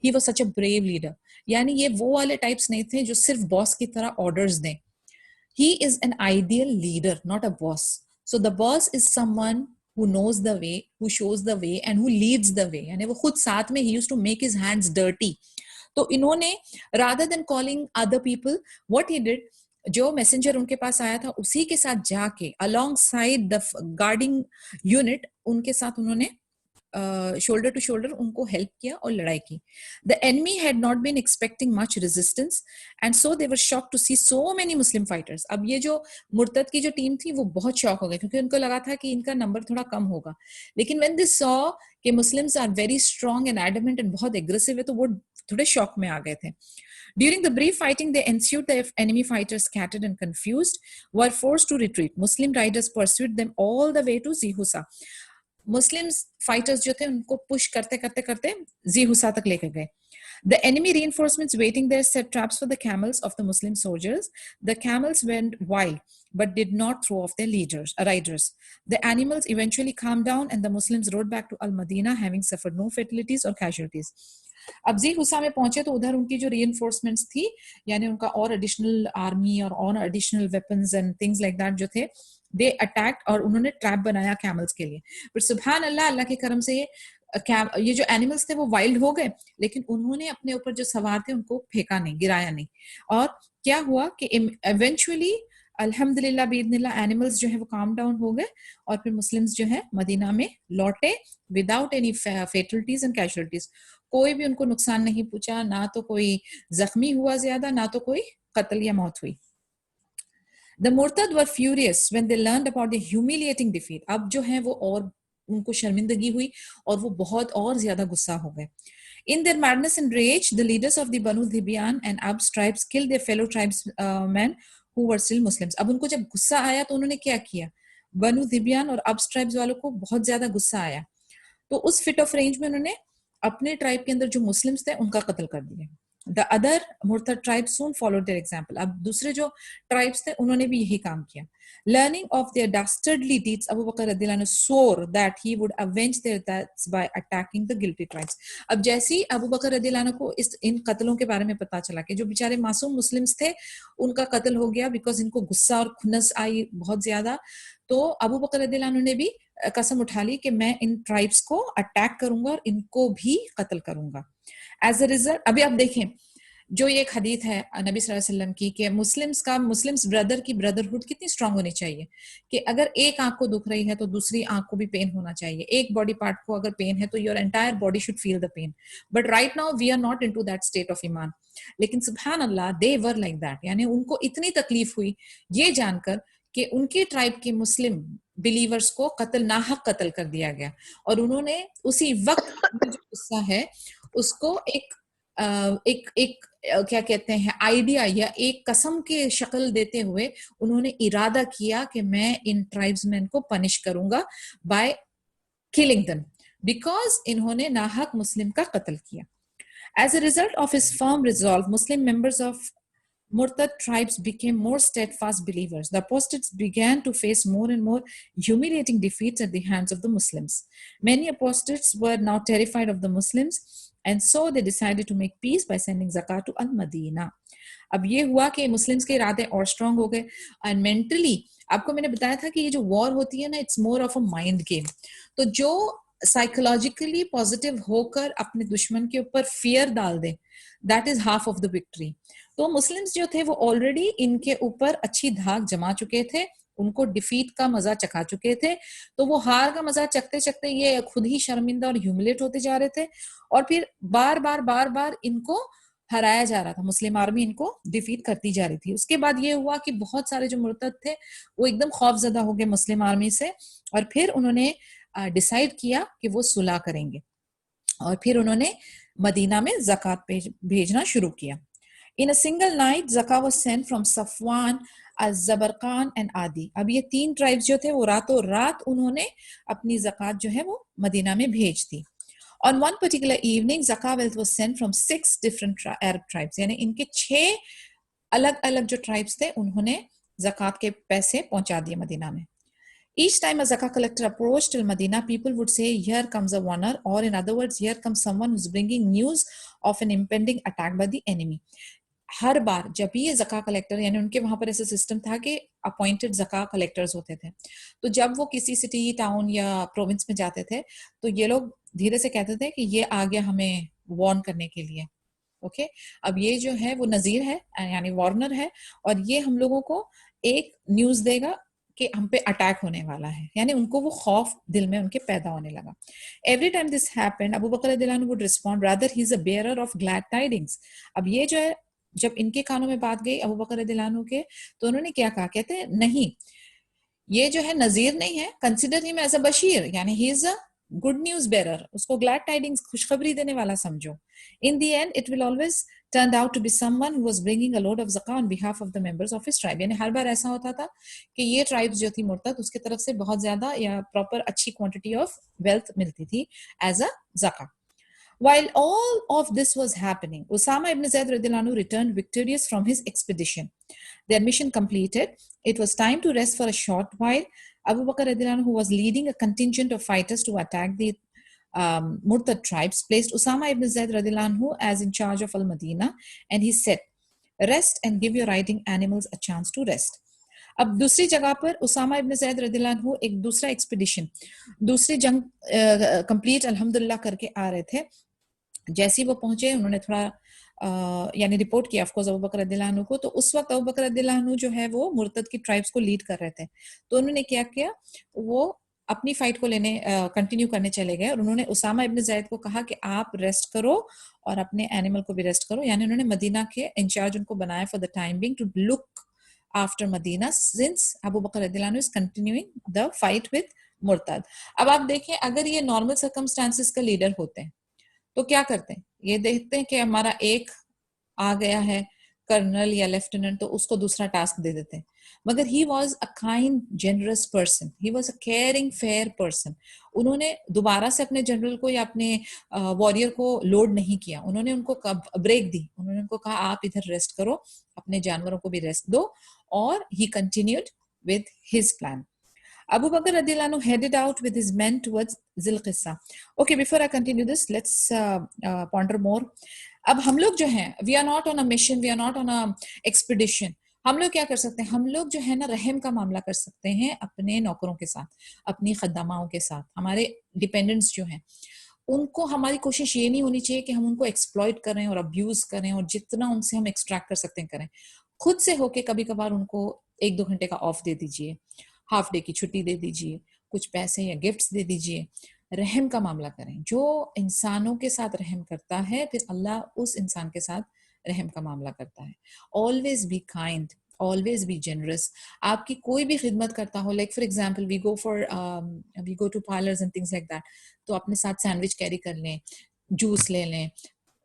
he was such a brave leader. यानी ये वो वाले types नहीं थे जो सिर्फ बॉस की तरह ऑर्डर्स दें. He is an ideal leader, not a boss. So the boss is someone who knows the way, who shows the way and who leads the way. यानी वो खुद साथ में he used to make his hands dirty. तो इन्होंने rather than calling other people, what he did, जो messenger उनके पास आया था उसी के साथ जाके alongside the guarding unit, उनके साथ उन्होंने shoulder to shoulder उनको हेल्प किया और लड़ाई की. The enemy had not been expecting much resistance and so they were shocked to see so many Muslim fighters. अब ये जो मुर्तद की जो टीम थी वो बहुत शॉक हो गई क्योंकि उनको लगा था कि इनका नंबर थोड़ा कम होगा. लेकिन when they saw कि Muslims are very strong and adamant and बहुत aggressive है तो वो थोड़े शॉक में आ गए थे. During the brief fighting they ensued, the enemy fighters scattered and confused were forced to retreat. Muslim riders pursued them all the way to Zihusa. Muslims fighters जो थे उनको push करते करते करते Zihusa तक लेकर गए. The enemy reinforcements waiting there set traps for the camels of the Muslim soldiers. The camels went wild but did not throw off their riders. The animals eventually calmed down and the Muslims rode back to Al-Madinah having suffered no fatalities or casualties. अब जी हुसा में पहुंचे तो उधर उनकी जो reinforcements थी, यानी उनका और additional army और additional weapons and things like that जो थे, they attacked और उन्होंने ट्रैप बनाया कैमल्स के लिए. पर सुभान अल्लाह, अल्लाह के करम से ये जो एनिमल्स थे वो वाइल्ड हो गए, लेकिन उन्होंने अपने ऊपर जो सवार थे उनको फेंका नहीं, गिराया नहीं. और क्या हुआ कि इवेंचुअली अल्हम्दुलिल्लाह बिइज़्निल्लाह एनिमल्स जो है वो काम डाउन हो गए और फिर मुस्लिम्स जो है मदीना में लौटे विदाउट एनी फेटलिटीज एंड कैजुअलिटीज. कोई भी उनको नुकसान नहीं पहुंचा, ना तो कोई जख्मी हुआ ज्यादा, ना तो कोई कत्ल या मौत हुई. The Murtad were furious when they learned about the humiliating defeat. अब जो है वो और उनको शर्मिंदगी हुई और वो बहुत और ज्यादा गुस्सा हो गए. In their madness and rage, the leaders of the Banu Dhibian and Abs tribes killed their fellow tribesmen who were still Muslims. अब उनको जब गुस्सा आया तो उन्होंने क्या किया? बनु धिबियान और अब्स ट्राइब्स वालों को बहुत ज्यादा गुस्सा आया, तो उस फिट ऑफ रेंज में उन्होंने अपने ट्राइब के अंदर जो मुस्लिम्स थे उनका कत्ल कर दिया. The other Murtad tribes soon followed their example. अब दूसरे जो ट्राइब्स थे उन्होंने भी यही काम किया. Learning of their dastardly deeds, Abu Bakr radiallahu anhu swore that he would avenge their deaths by attacking the guilty tribes. अब जैसे ही अबू बकर रदियल्लाहु अन्हु को इन कत्लों के बारे में पता चला कि जो बेचारे मासूम मुस्लिम्स थे उनका कत्ल हो गया बिकॉज इनको गुस्सा और खुन्नस आई बहुत ज्यादा, तो अबू बकर रदियल्लाहु अन्हु ने भी कसम उठा ली कि मैं इन ट्राइब्स को अटैक करूंगा और इनको भी कत्ल करूंगा. एज अ रिजल्ट, अभी आप देखें जो ये एक हदीस है नबी सल्लल्लाहु अलैहि वसल्लम की कि मुस्लिम्स ब्रदर की ब्रदरहुड कितनी स्ट्रांग होनी चाहिए कि अगर एक आंख को दुख रही है तो दूसरी आंख को भी पेन होना चाहिए. एक बॉडी पार्ट को अगर पेन है तो your entire body should feel the pain. But right now we are not into that state of ईमान. लेकिन सुभान अल्लाह, दे वर लाइक दैट. यानी उनको इतनी तकलीफ हुई ये जानकर कि उनके ट्राइब के मुस्लिम बिलीवर्स को नाहक कत्ल कर दिया गया, और उन्होंने उसी वक्त जो गुस्सा है उसको एक क्या कहते हैं आइडिया या एक कसम के शक्ल देते हुए उन्होंने इरादा किया कि मैं इन ट्राइब्समैन को पनिश करूंगा बाय किलिंग देम बिकॉज इन्होंने नाहक मुस्लिम का कत्ल किया. As a result of his firm resolve, Muslim members of Murtad tribes became more steadfast believers. The apostates began to face more and more humiliating defeats at the hands of the Muslims. Many apostates were now terrified of the Muslims, and so they decided to make peace by sending zakat to Al-Madinah. अब ये हुआ कि Muslims के इरादे और strong हो गए and mentally. आपको मैंने बताया था कि ये जो वॉर होती है ना, it's more of a mind game. तो जो साइकोलॉजिकली पॉजिटिव होकर अपने दुश्मन के ऊपर फियर डाल दे, that is half of the victory. तो मुस्लिम्स जो थे वो ऑलरेडी इनके ऊपर अच्छी धाक जमा चुके थे, उनको डिफीट का मजा चखा चुके थे, तो वो हार का मजा चखते चखते ये खुद ही शर्मिंदा और ह्यूमिलेट होते जा रहे थे, और फिर बार बार इनको हराया जा रहा था, मुस्लिम आर्मी इनको डिफीट करती जा रही थी। उसके बाद ये हुआ कि बहुत सारे जो मुर्तद थे वो एकदम खौफजदा हो गए मुस्लिम आर्मी से, और फिर उन्होंने डिसाइड किया कि वो सुलह करेंगे, और फिर उन्होंने मदीना में ज़कात भेजना शुरू किया। इन अ सिंगल नाइट ज़का वाज सेंट फ्रॉम सफवान, अज़बरकान एंड आदि। अब ये 3 ट्राइब्स जो थे वो रातों रात उन्होंने अपनी ज़कात जो है वो मदीना में भेज दी। On one particular evening, zakah wealth was sent from 6 different Arab tribes. यानी इनके 6 अलग अलग जो ट्राइब्स थे उन्होंने ज़कात के पैसे पहुंचा दिए मदीना में। Each time a zakah collector approached till Medina, people would say, "Here comes a warner," or in other words, "Here comes someone who's bringing news of an impending attack by the enemy." हर बार जब भी ये जका collector, यानी उनके वहां पर ऐसा system था कि अपॉइंटेड जका कलेक्टर्स होते थे, तो जब वो किसी सिटी टाउन या प्रोविंस में जाते थे तो ये लोग धीरे से कहते थे कि ये आ गया हमें वार्न करने के लिए। ओके, अब ये जो है वो नजीर है, यानी वार्नर है, और ये हम लोगों को एक न्यूज देगा कि हम पे अटैक होने वाला है, यानी उनको वो खौफ दिल में उनके पैदा होने लगा। एवरी टाइम दिस हैपेंड, अबू बकर रज़ियल्लाहु अन्हु would respond, rather he is a bearer of glad tidings. अब ये जो है, जब इनके कानों में बात गई अबू बकर रज़ियल्लाहु अन्हु के, तो उन्होंने क्या कहा, कहते हैं नहीं, ये जो है नजीर नहीं है, कंसिडर हिम एज अ बशीर, यानी he is a good news bearer, उसको ग्लैड टाइडिंग्स, खुशखबरी देने वाला समझो। In the end it will always turned out to be someone who was bringing a load of zakah on behalf of the members of his tribe। यानी हर बार ऐसा होता था कि ये ट्राइब्स जो थी मुर्तद, उसकी तरफ से बहुत ज्यादा या प्रॉपर अच्छी क्वांटिटी ऑफ वेल्थ मिलती थी as a zakah। While all of this was happening, Usama ibn Zayd radhiyallahu anhu returned victorious from his expedition. Their mission completed, it was time to rest for a short while. Abu Bakr radhiyallahu anhu, who was leading a contingent of fighters to attack the Murtad tribes, placed Usama ibn Zayd radhiyallahu anhu as in charge of Al-Madinah, and he said, "Rest and give your riding animals a chance to rest." अब दूसरी जगह पर उसामा इब्न ज़ैद रज़ियल्लाहु अन्हु एक दूसरा expedition, दूसरी जंग कंप्लीट अल्हम्दुलिल्लाह करके आ रहे थे। जैसे ही वो पहुंचे, उन्होंने थोड़ा यानी रिपोर्ट किया ऑफ कोर्स अबू बकर रज़ियल्लाहु अन्हु को, तो उस वक्त अबू बकर रज़ियल्लाहु अन्हु जो है वो मुर्तद की ट्राइब्स को लीड कर रहे थे। तो उन्होंने क्या किया, वो अपनी फाइट को लेने कंटिन्यू करने चले गए, और उन्होंने उसामा इब्न ज़ैद को कहा कि आप रेस्ट करो और अपने एनिमल को भी रेस्ट करो, यानी उन्होंने मदीना के इंचार्ज उनको बनाया for the time being to look after मदीना, सिंस अबू बकर रज़ियल्लाहु अन्हु is continuing the fight with मुर्तद। अब आप देखें, अगर ये नॉर्मल सर्कमस्टांसिस का लीडर होते हैं तो क्या करते हैं, ये देखते हैं कि हमारा एक आ गया है कर्नल या लेफ्टिनेंट, तो उसको दूसरा टास्क दे देते हैं। मगर he was a kind generous person, he was a caring fair person. उन्होंने दोबारा से अपने जनरल को या अपने वॉरियर को लोड नहीं किया, उन्होंने उनको ब्रेक दी, उन्होंने उनको कहा आप इधर रेस्ट करो, अपने जानवरों को भी रेस्ट दो, और ही continued with his plan. Abu Bakr radiallahu anhu headed out with his men towards Zil Qissa. Okay, before I continue this, let's ponder more. अब हम लोग जो हैं, we are not on a mission, we are not on a expedition. हम लोग क्या कर सकते हैं, हम लोग जो है ना रहम का मामला कर सकते हैं अपने नौकरों के साथ, अपनी खद्दामाओं के साथ, हमारे डिपेंडेंट्स जो हैं उनको। हमारी कोशिश ये नहीं होनी चाहिए कि हम उनको एक्सप्लॉइट करें और अब्यूज करें, और जितना उनसे हम एक्सट्रैक्ट कर सकते हैं करें। खुद से होके कभी कभार उनको 1-2 घंटे का ऑफ दे दीजिए, हाफ डे की छुट्टी दे दीजिए, कुछ पैसे या गिफ्ट्स दे दीजिए, रहम का मामला करें। जो इंसानों के साथ रहम करता है, फिर अल्लाह उस इंसान के साथ रहम का मामला करता है। Always be kind, always be generous. आपकी कोई भी खिदमत करता हो, like for example we go to parlours and things like that, तो अपने साथ सैंडविच कैरी कर लें, जूस ले लें,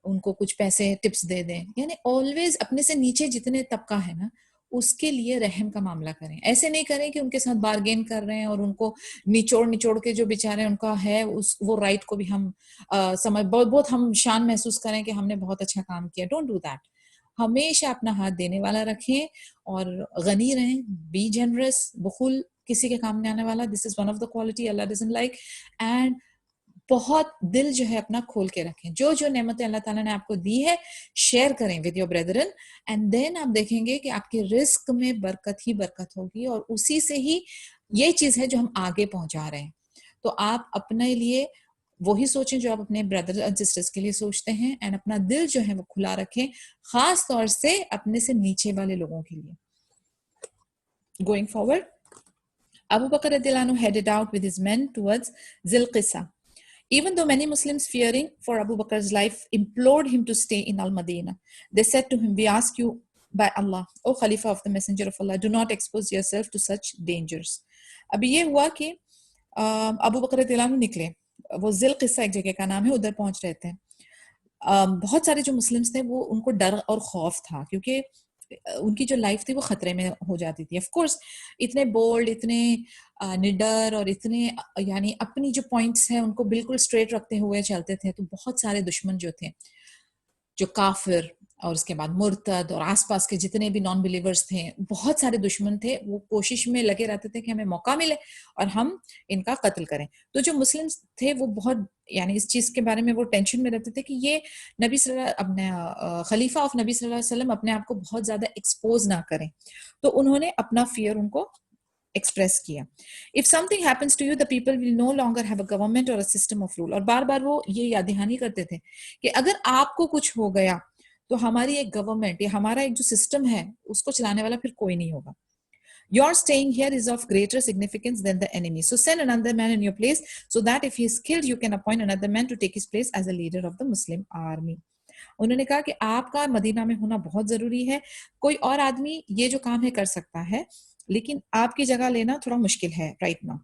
उनको कुछ पैसे टिप्स दे दें, यानी ऑलवेज अपने से नीचे जितने तबका है ना उसके लिए रहम का मामला करें। ऐसे नहीं करें कि उनके साथ बार्गेन कर रहे हैं और उनको निचोड़ निचोड़ के जो बेचारे उनका है उस वो राइट को भी हम समझ बहुत बहुत हम शान महसूस करें कि हमने बहुत अच्छा काम किया। Don't do that. हमेशा अपना हाथ देने वाला रखें और गनी रहें, बी जनरस। बुखुल किसी के काम नहीं आने वाला, this is one of the quality Allah doesn't like. And बहुत दिल जो है अपना खोल के रखें, जो जो नेमतें अल्लाह ताला ने आपको दी है शेयर करें with your brethren, and then आप देखेंगे कि आपके रिस्क में बरकत ही बरकत होगी, और उसी से ही ये चीज है जो हम आगे पहुंचा रहे हैं। तो आप अपने लिए वही सोचें जो आप अपने ब्रदर्स एंड सिस्टर्स के लिए सोचते हैं, एंड अपना दिल जो है वो खुला रखें, खास तौर से अपने से नीचे वाले लोगों के लिए. Going forward, Abu Bakr radiallahu anhu headed out with his men towards Zil Qissa. Even though many Muslims, fearing for Abu Bakr's life, implored him to stay in Al-Madinah, they said to him, "We ask you by Allah, O Khalifa of the Messenger of Allah, do not expose yourself to such dangers." अभी ये हुआ कि अबू बकर रदियल्लाहु अन्हु निकले, वो जिल किस्सा एक जगह का नाम है, उधर पहुंच रहे थे. बहुत सारे जो मुस्लिम्स थे वो उनको डर और खौफ था, क्योंकि उनकी जो लाइफ थी वो खतरे में हो जाती थी. ऑफ कोर्स इतने बोल्ड, इतने निडर और इतने यानी अपनी जो पॉइंट्स हैं उनको बिल्कुल स्ट्रेट रखते हुए चलते थे, तो बहुत सारे दुश्मन जो थे, जो काफिर और उसके बाद मुर्तद और आसपास के जितने भी नॉन बिलीवर्स थे, बहुत सारे दुश्मन थे, वो कोशिश में लगे रहते थे कि हमें मौका मिले और हम इनका कत्ल करें. तो जो मुस्लिम्स थे वो बहुत यानी इस चीज के बारे में वो टेंशन में रहते थे कि ये नबी अपने खलीफा ऑफ नबी सल्लल्लाहु अलैहि वसल्लम अपने आप को बहुत ज्यादा एक्सपोज ना करें. तो उन्होंने अपना फियर उनको एक्सप्रेस किया. If something happens to you the people will no longer have a government और अ सिस्टम ऑफ रूल. और बार बार वो ये याद दहानी करते थे कि अगर आपको कुछ हो गया तो हमारी एक गवर्नमेंट या हमारा एक जो सिस्टम है उसको चलाने वाला फिर कोई नहीं होगा. Your staying here is of greater significance than the enemy. So send another man in your place so that if he is killed, you can appoint another man to take his place as a leader of the Muslim army. उन्होंने कहा कि आपका Medina में होना बहुत जरूरी है. कोई और आदमी ये जो काम है कर सकता है, लेकिन आपकी जगह लेना थोड़ा मुश्किल है राइट नाउ.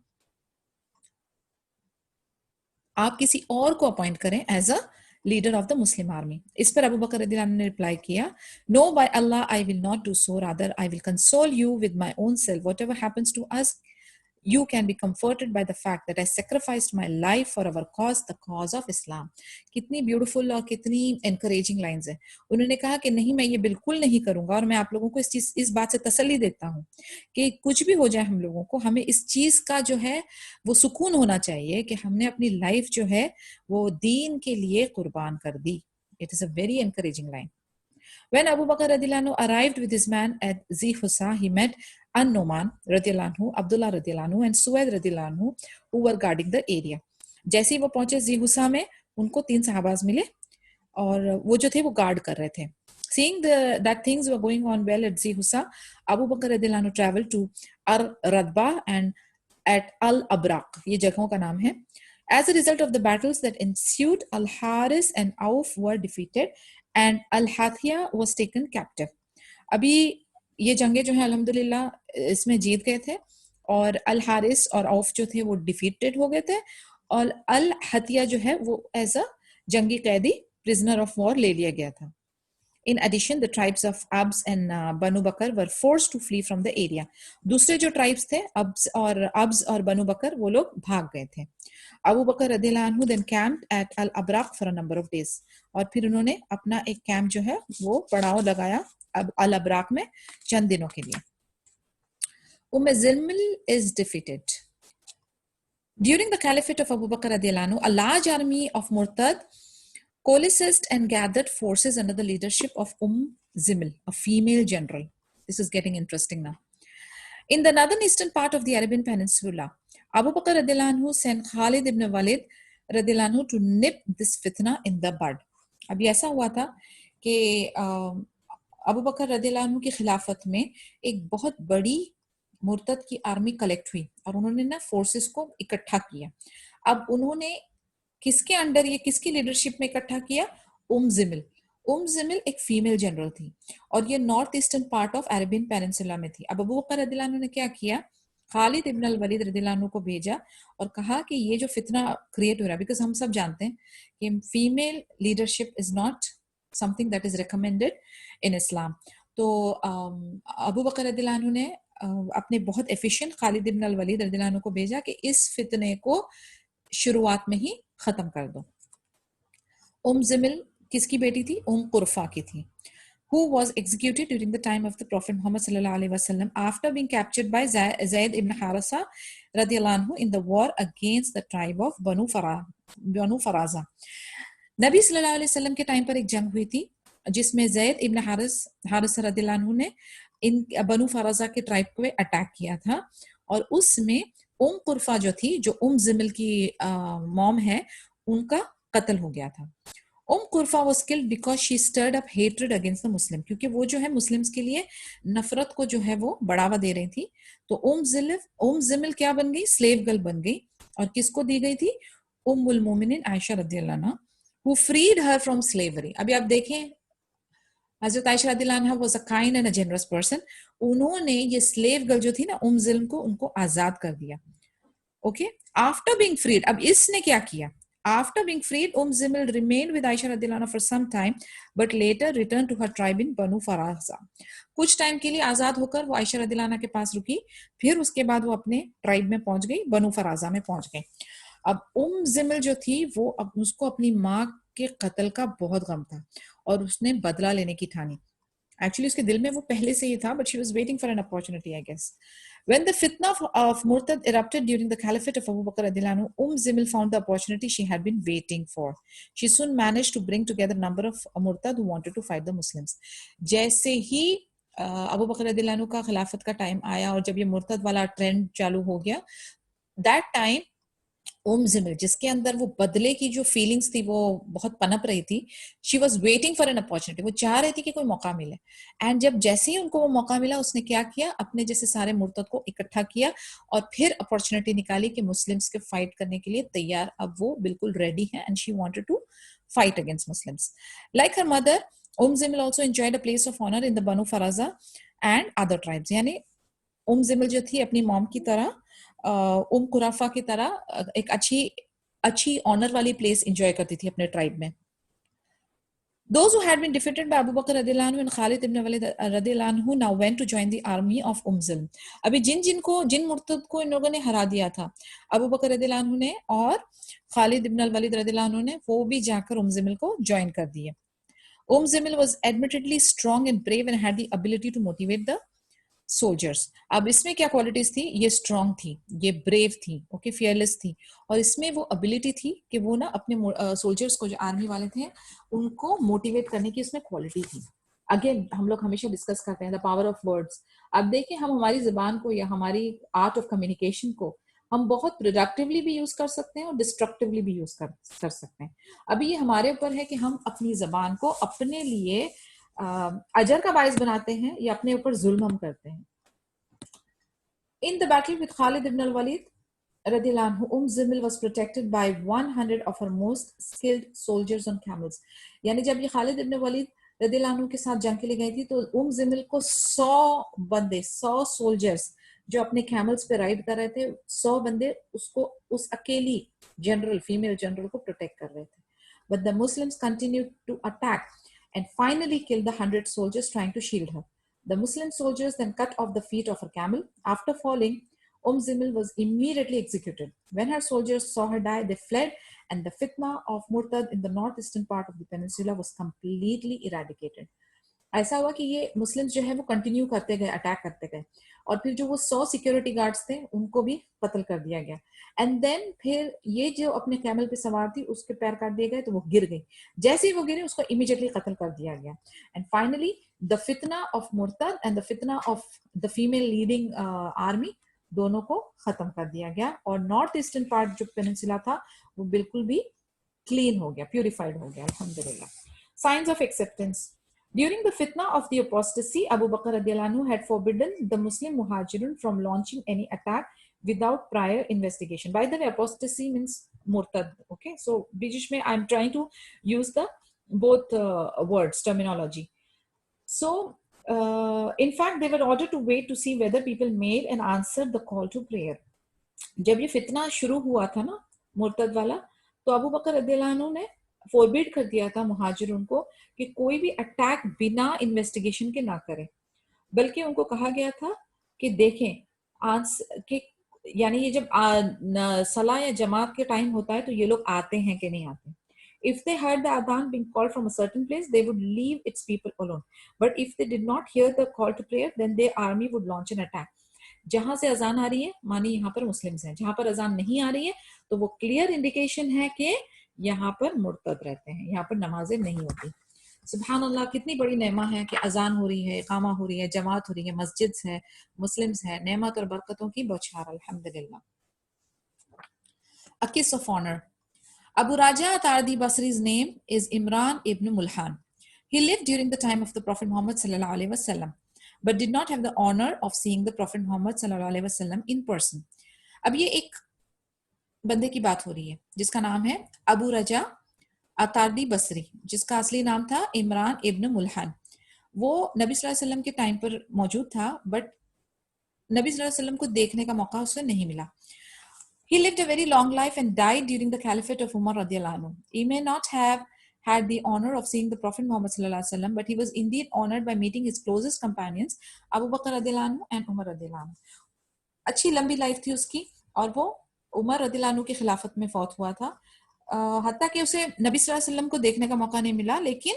आप किसी और को अपॉइंट करें as a leader of the Muslim army. इस पर अबू बकर रदियल्लाहु अन्हु ने रिप्लाई किया, no by Allah I will not do so, rather I will console you with my own self. Whatever happens to us, you can be comforted by the fact that I sacrificed my life for our cause, the cause of Islam. कितनी beautiful और कितनी encouraging lines है. उन्होंने कहा कि नहीं, मैं ये बिल्कुल नहीं करूंगा, और मैं आप लोगों को इस बात से तसल्ली देता हूँ कि कुछ भी हो जाए हम लोगों को, हमें इस चीज का जो है वो सुकून होना चाहिए कि हमने अपनी लाइफ जो है वो दीन के लिए कुर्बान कर दी. It is a very encouraging line. When Abu Bakr radiallahu anhu arrived with his man at Zi Husa, he met An-Numan radiallahu anhu, Abdullah radiallahu anhu, and Suwaid radiallahu anhu, who were guarding the area. जैसे ही वो पहुंचे ज़ी हुसा में, उनको 3 सहाबाज मिले और वो जो थे वो गार्ड कर रहे थे. Seeing that things were going on well at Zi Husa, Abu Bakr radiallahu anhu traveled to Ar-Radba and at Al-Abraq. ये जगहों का नाम है. As a result of the battles that ensued, Al-Haris and Auf were defeated and Al-Hathiya was taken captive. अभी ये जंगे जो है अल्हम्दुलिल्लाह इसमें जीत गए थे, और अल-हारिस और औफ जो थे वो डिफीटेड हो गए थे, और अल-हतिया जो है वो एज अ जंगी कैदी, प्रिजनर ऑफ वॉर ले लिया गया था. In addition, the tribes of Abs and Banu Bakr were forced to flee from the area. दूसरे जो ट्राइब्स थे अब्स और बनु बकर, वो लोग भाग गए थे. अबू बकर रदियल्लाहु अन्हु then camped at Al-Abraq for a number of days. और फिर उन्होंने अपना एक कैंप जो है वो पड़ाव लगाया अल-अब्राक में चंद दिनों के लिए. Zilmil is defeated. During the caliphate of Abu Bakr radiallahu anhu, a large army of Murtad coalesced and gathered forces under the leadership of Zimil, a female general. This is getting interesting now. In the northern eastern part of the Arabian Peninsula, Abu Bakr radiallahu anhu sent Khalid ibn Walid radiallahu anhu to nip this fitna in the bud. अभी ऐसा हुआ था कि अबू बकर रदियल्लाहु अन्हु की खिलाफत में एक बहुत बड़ी मुर्तद की आर्मी कलेक्ट हुई और उन्होंने ना फोर्सेस को इकट्ठा किया. अब उन्होंने किसके अंडर, ये किसकी लीडरशिप में इकट्ठा किया? जिमिल एक फीमेल जनरल थी और ये north eastern part of Arabian peninsula में थी. अब अबू बकर रदियल्लाहु अन्हु ने क्या किया? खालिद इब्न अल वलीद रदियल्लाहु अन्हु को भेजा और कहा कि ये जो फितना क्रिएट हो रहा है, बिकॉज हम सब जानते हैं कि female leadership is not something that is recommended in Islam. तो अबू बकर रदियल्लाहु अन्हु ने अपने बहुत एफिशिएंट खालिद इब्न अल वलीद रदियल्लाहु अन्हु को भेजा कि इस फितने को शुरुआत में ही खत्म कर दो. जिमिल किसकी बेटी थी? कुरफा की थी, who was executed during the time of the Prophet Muhammad sallallahu alaihi wasallam after being captured by Zayd ibn Harisa radiyallahu anhu in the war against the tribe of Banu Faraza. नबी सल्लल्लाहु अलैहि वसल्लम के time पर एक जंग हुई थी जिसमें ज़ैद इब्न हारिसा रदियल्लाहु अन्हु ने इन बनु फराजा के ट्राइब को अटैक किया था और उसमें कुरफा जो थी, जो जिमिल की मॉम है, उनका कत्ल हो गया था। कुरफा was killed because she stirred up hatred against the Muslim, क्योंकि वो जो है मुस्लिम्स के लिए नफरत को जो है वो बढ़ावा दे रही थी। तो जिमिल क्या बन गई? स्लेव गर्ल बन गई। और किसको दी गई थी? उम्मुल मोमिनीन आयशा रदियल्लाहु अन्हा, who freed her from slavery। अभी आप देखें, हजरत आयशा रदियल्लाहु अन्हा was a kind and a generous person। उन्होंने ये स्लेव गर्ल जो थी ना जिल्म को, उनको आजाद कर दिया। ओके, आफ्टर बीइंग फ्रीड, अब इसने क्या किया? After being freed, Zimil remained with Aisha radiallahu anha for some time, but later returned to her tribe in Banu Faraza। कुछ टाइम के लिए आजाद होकर वो आयशा रदियल्लाहु अन्हा के पास रुकी, फिर उसके बाद वो अपने ट्राइब में पहुंच गई, बनु फराजा में पहुंच गई। अब जिमिल जो थी वो अब उसको अपनी माँ के कत्ल का बहुत गम था और उसने बदला लेने की ठानी। Actually, उसके दिल में वो पहले से ही था, but she was waiting for an opportunity, I guess. When the fitna of Murtad erupted during the caliphate of Abu Bakr radiallahu anhu, Zimil found the opportunity she had been waiting for. She soon managed to bring together a number of Murtad who wanted to fight the Muslims. जैसे ही अबू बकर रदियल्लाहु अन्हु का खिलाफत का time आया और जब ये मुर्तद वाला ट्रेंड चालू हो गया, that time जिमिल जिसके अंदर वो बदले की जो फीलिंग्स थी वो बहुत पनप रही थी, she was waiting for an opportunity, वो चाह रही थी कि कोई मौका मिले। एंड जब जैसे ही उनको वो मौका मिला, उसने क्या किया? अपने जैसे सारे मुर्तद को इकट्ठा किया और फिर अपॉर्चुनिटी निकाली कि मुस्लिम्स के फाइट करने के लिए तैयार, अब वो बिल्कुल रेडी है and she wanted to fight against Muslims. Like her mother, जिमिल also enjoyed a place of honour in the बनु फराजा एंड अदर ट्राइब्स। यानी जिमिल जो थी अपनी मॉम की तरह, कुराफा की तरह एक अच्छी ऑनर वाली प्लेस एंजॉय करती थी अपने ट्राइब में। Those who had been defeated by Abu Bakr radiallahu anhu and Khalid ibn Walid radiallahu anhu now went to join the army of Zilm। अभी जिन मुर्तद को इन लोगों ने हरा दिया था, अबू बकर रदियल्लाहु अन्हु ने और खालिद इब्न वलीद रदियल्लाहु अन्हु ने, वो भी जाकर जिमिल को ज्वाइन कर दिए। जिमिल was admittedly strong and brave and had the ability to motivate the soldiers. अब इसमें क्या क्वालिटीज थी? ये स्ट्रॉन्ग थी, ये ब्रेव थी, ओके, फियरलेस थी, और इसमें वो एबिलिटी थी कि वो ना अपने सोल्जर्स को, जो आर्मी वाले थे, उनको मोटिवेट करने की उसमें क्वालिटी थी। अगेन हम लोग हमेशा डिस्कस करते हैं द पावर ऑफ वर्ड्स। अब देखिए, हम हमारी जुबान को या हमारी आर्ट ऑफ कम्युनिकेशन को हम बहुत प्रोडक्टिवली भी यूज कर सकते हैं और डिस्ट्रक्टिवली भी यूज कर सकते हैं। अभी ये हमारे ऊपर है कि हम अपनी जबान को अपने लिए अजर का बाइस बनाते हैं या अपने ऊपर जुल्म हम करते हैं। In the battle with Khalid ibn al-Walid radiallahu anhu, Zimil was protected by 100 of her most skilled soldiers on camels। यानी जब ये खालिद इब्न वलीद रदियल्लाहु अन्हु के साथ जंग के लिए गई थी, तो जिमिल को 100 सोल्जर्स जो अपने कैमल्स पे राइड कर रहे थे, 100 बंदे उसको, उस अकेली जनरल, फीमेल जनरल को प्रोटेक्ट कर रहे थे। But the Muslims continued to attack and finally killed the 100 soldiers trying to shield her। The Muslim soldiers then cut off the feet of her camel. After falling, Zimil was immediately executed। When her soldiers saw her die, they fled, and the fitna of Murtad in the northeastern part of the peninsula was completely eradicated। ऐसा हुआ कि ये Muslims जो है वो continue करते गए, attack करते गए, और फिर जो वो 100 सिक्योरिटी गार्ड्स थे उनको भी कत्ल कर दिया गया। एंड देन फिर ये जो अपने कैमल पे सवार थी उसके पैर काट दिए गए, तो वो गिर गई। जैसे ही वो गिरे, उसको इमीडिएटली कत्ल कर दिया गया। एंड फाइनली द फितना ऑफ मुर्तद एंड द फितना of the female leading army, दोनों को खत्म कर दिया गया, और नॉर्थ ईस्टर्न पार्ट जो पेनिनसुला था वो बिल्कुल भी क्लीन हो गया, प्यूरिफाइड हो गया, अल्हम्दुलिल्लाह। Science of acceptance. During the fitna of the apostasy, Abu Bakr radiallahu anhu had forbidden the Muslim muhajirun from launching any attack without prior investigation। By the way, apostasy means murtad, okay? So Bijish mein I'm trying to use the both words, terminology। So in fact they were ordered to wait to see whether people made and answered the call to prayer। जब ये फितना शुरू हुआ था ना मुर्तद वाला, तो अबू बकर रदियल्लाहु अन्हु ने फोरबिड कर दिया था मुहाजिरों को कि कोई भी अटैक बिना इन्वेस्टिगेशन के ना करें, बल्कि उनको कहा गया था कि देखें कि यानी ये जब सलाह या जमात के टाइम होता है तो ये लोग आते हैं कि नहीं आते। If they heard the adhan being called from a certain place, they would leave its people alone। But if they did not hear the call to prayer, then their army would launch an attack। जहां से अजान आ रही है, मानी यहाँ पर Muslims हैं, जहां पर अजान नहीं आ रही है तो वो क्लियर इंडिकेशन है कि यहाँ पर मुर्तद रहते हैं, यहाँ पर नमाजें नहीं होती। सुभान अल्लाह, कितनी बड़ी नेमा है कि अजान हो रही है, इकामा हो रही है, जमात हो रही है, मस्जिद है, मुस्लिम्स है, नेमत और बरकतों की बौछार, अल्हम्दुलिल्लाह। A kiss of honor। Abu Raja Tardi Basri's name is Imran ibn Mulhan. He lived during the time of the Prophet Muhammad sallallahu alaihi wasallam, but did not have the honor of seeing the Prophet Muhammad sallallahu alaihi wasallam in person. अब ये एक बंदे की बात हो रही है जिसका नाम है अबू रजा अतारदी बसरी, जिसका असली नाम था इमरान इब्न मुल्हान। वो नबी सल्लल्लाहु अलैहि वसल्लम के टाइम पर मौजूद था, बट नबी सल्लल्लाहु अलैहि वसल्लम को देखने का मौका उसे नहीं मिला। He lived a very long life and died during the caliphate of Umar radiallahu anhu. He may not have had the honor of seeing the Prophet Muhammad sallallahu alaihi wasallam, but he was indeed honored by meeting his closest companions, Abu Bakr radiallahu anhu and Umar radiallahu anhu. अच्छी लंबी life थी उसकी और वो उमर रदियल्लाहु अन्हु की खिलाफत में फौत हुआ था। हत्ता कि उसे नबी सल्लल्लाहु अलैहि वसल्लम को देखने का मौका नहीं मिला, लेकिन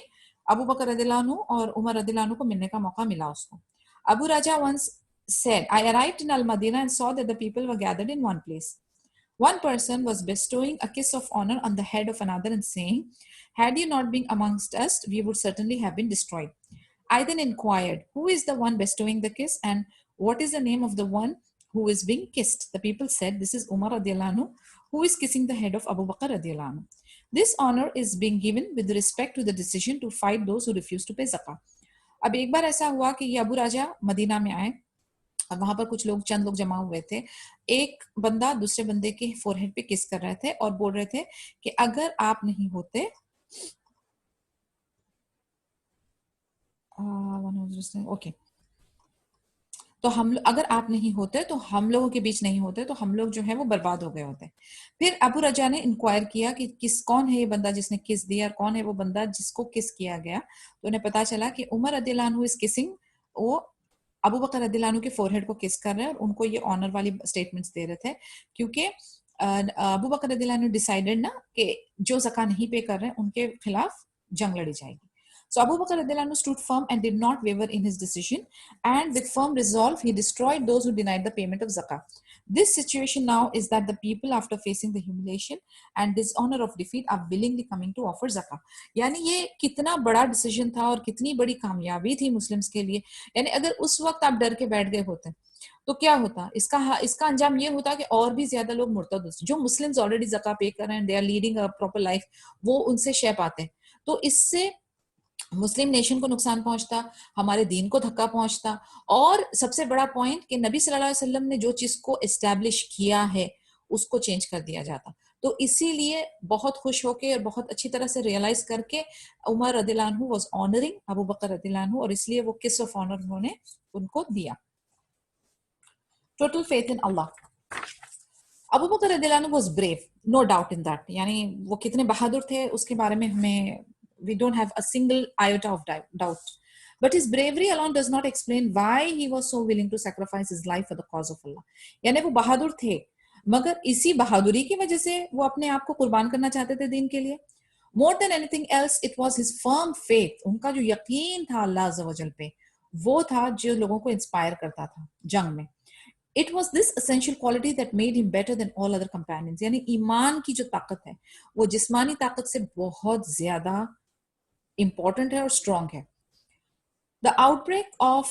अबू बकर रदियल्लाहु अन्हु और उमर रदियल्लाहु अन्हु को मिलने का मौका मिला उसको। Abu Raja once said, I arrived in Al-Madinah and saw that the people were gathered in one place. One person was bestowing a kiss of honor on the head of another and saying, had you not been amongst us, we would certainly have been destroyed. I then inquired, who is the one bestowing the kiss and what is the name of the one who is being kissed? The people said, this is Umar radiallahu anhu, who is kissing the head of Abu Bakr radiallahu anhu. This honor is being given with respect to the decision to fight those who refuse to pay zakah. अब एक बार ऐसा हुआ कि ये अबू राजा Medina में आए और वहां पर कुछ लोग, चंद लोग जमा हुए थे। एक बंदा दूसरे बंदे के फोरहेड पे किस कर रहे थे और बोल रहे थे कि अगर आप नहीं होते, ओके, तो हम अगर आप नहीं होते तो हम लोगों के बीच नहीं होते तो हम लोग जो है वो बर्बाद हो गए होते। फिर अबू रजा ने इंक्वायर किया कि कौन है ये बंदा जिसने किस दिया और कौन है वो बंदा जिसको किस किया गया। तो उन्हें पता चला कि उमर रदियल्लाहु अन्हु इज किसिंग, वो अबू बकर रदियल्लाहु अन्हु के फोरहेड को किस कर रहे हैं और उनको ये ऑनर वाली स्टेटमेंट्स दे रहे थे, क्योंकि अबू बकर रदियल्लाहु अन्हु डिसाइडेड ना कि जो ज़का नहीं पे कर रहे हैं उनके खिलाफ जंग लड़ी जाएगी। So Abu Bakr radiallahu anhu stood firm and did not waver in his decision, and with firm resolve he destroyed those who denied the payment of zakah. This situation now is that the people, after facing the humiliation and dishonor of defeat, are willingly coming to offer zakah. यानी ये कितना बड़ा decision था और कितनी बड़ी कामयाबी थी मुस्लिम्स के लिए। यानी अगर उस वक्त आप डर के बैठ गए होते तो क्या होता, इसका अंजाम ये होता कि और भी ज्यादा लोग मुर्तद होते। जो मुस्लिम्स ऑलरेडी ज़का पे कर रहे हैं, they are leading a proper life, वो उनसे शय पाते हैं, तो इससे मुस्लिम नेशन को नुकसान पहुंचता, हमारे दीन को धक्का पहुंचता। और सबसे बड़ा पॉइंट कि नबी सल्लल्लाहु अलैहि वसल्लम ने जो चीज को एस्टैब्लिश किया है उसको चेंज कर दिया जाता। तो इसीलिए बहुत खुश होके और बहुत अच्छी तरह से रियलाइज करके उमर रदियल्लाहु अन्हु वाज ऑनरिंग अबू बकर रदियल्लाहु अन्हु, और इसलिए वो किस ऑफ ऑनर उन्होंने उनको दिया। Total faith in Allah. Abu बकर रदियल्लाहु अन्हु was brave, no doubt in that. यानी वो कितने बहादुर थे उसके बारे में हमें we don't have a single iota of doubt. But his bravery alone does not explain why he was so willing to sacrifice his life for the cause of Allah. यानी वो बहादुर थे, मगर इसी बहादुरी की वजह से वो अपने आप को कुर्बान करना चाहते थे दीन के लिए। More than anything else, it was his firm faith, उनका जो यकीन था अल्लाह अज़्ज़ा वजल पे, वो था जो लोगों को इंस्पायर करता था जंग में। It was this essential quality that made him better than all other companions. यानी ईमान की जो ताकत है वो जिस्मानी ताकत से बहुत ज्यादा important है और strong है। The outbreak of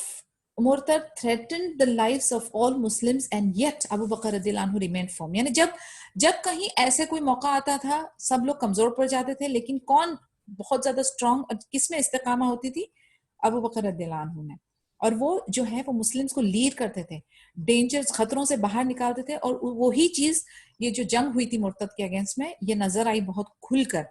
Murtad threatened the lives of all Muslims, and yet Abu Bakr radiallahu anhu remained firm. यानी जब कहीं ऐसे कोई मौका आता था सब लोग कमजोर पड़ जाते थे, लेकिन कौन बहुत ज्यादा स्ट्रांग और किसमें इस्तेकामा होती थी? अबू बकर रदियल्लाहु अन्हु में। और वो जो है वो मुस्लिम्स को लीड करते थे, डेंजर्स खतरों से बाहर निकालते थे। और वही चीज ये जो जंग हुई थी मुर्तद के अगेंस्ट में, ये नजर आई बहुत खुलकर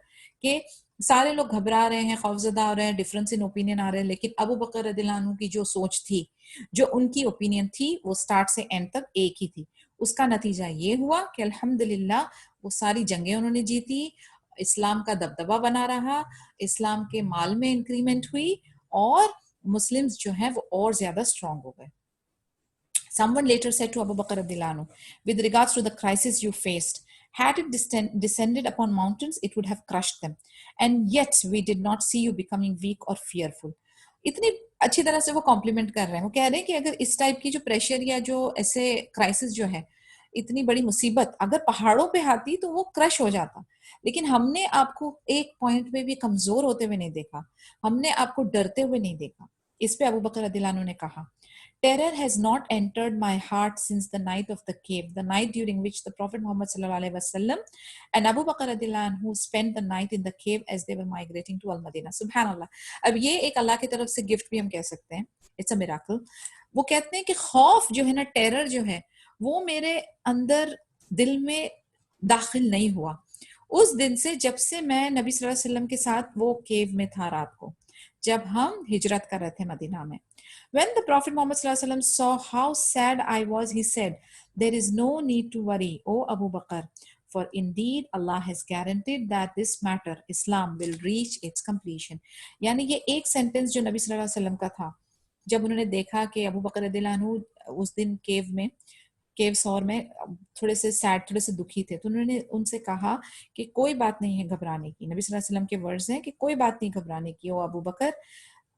कि सारे लोग घबरा रहे हैं, खौफजदा हो रहे हैं, डिफरेंस इन ओपिनियन आ रहे हैं, लेकिन अबू बकर रदियल्लाहु अन्हु की जो सोच थी, जो उनकी ओपिनियन थी, वो स्टार्ट से एंड तक एक ही थी। उसका नतीजा ये हुआ कि अल्हम्दुलिल्लाह वो सारी जंगें उन्होंने जीती, इस्लाम का दबदबा बना रहा, इस्लाम के माल में इंक्रीमेंट हुई और मुस्लिम्स जो है वो और ज्यादा स्ट्रांग हो गए। Someone later said to Abu Bakr radiallahu anhu, with regards to the crisis you faced, had it descended upon mountains, it would have crushed them. And yet we did not see you becoming weak or fearful. इतनी अच्छी तरह से वो complement कर रहे हैं। वो कह रहे हैं कि अगर इस टाइप की जो प्रेशर या जो ऐसे क्राइसिस जो है, इतनी बड़ी मुसीबत अगर पहाड़ों पे आती तो वो क्रश हो जाता, लेकिन हमने आपको एक पॉइंट पे भी कमजोर होते हुए नहीं देखा, हमने आपको डरते हुए नहीं देखा। इस पे अबू बकर रदियल्लाहु अन्हु ने कहा, Terror has not entered my heart since the night of the cave, the night during which the Prophet Muhammad sallallahu alaihi wasallam and Abu Bakr radiallahu anhu spent the night in the cave as they were migrating to Al-Madinah. Subhanallah. अब ये एक अल्लाह की तरफ से gift भी हम कह सकते हैं, it's a miracle. वो कहते हैं कि खौफ जो है ना, टेरर जो है, वो मेरे अंदर दिल में दाखिल नहीं हुआ उस दिन से जब से मैं नबी सल्लल्लाहु अलैहि वसल्लम के साथ वो केव में था रात को, जब हम हिजरत कर रहे थे मदीना में. When the Prophet Muhammad sallallahu alaihi wasallam saw how sad I was, he said, "There is no need to worry, O Abu Bakr, for indeed Allah has guaranteed that this matter, Islam, will reach its completion." यानी ये एक sentence जो नबी सल्लल्लाहु अलैहि वसल्लम का था, जब उन्होंने देखा कि अबू बकर रदियल्लाहु अन्हु उस दिन केव सौर में थोड़े से सैड, थोड़े से दुखी थे, तो उन्होंने उनसे कहा कि कोई बात नहीं है घबराने की. नबी सल्लल्लाहु अलैहि वसल्लम के वर्ड्स हैं कि कोई बात नहीं घबराने की, ओ अबू बकर,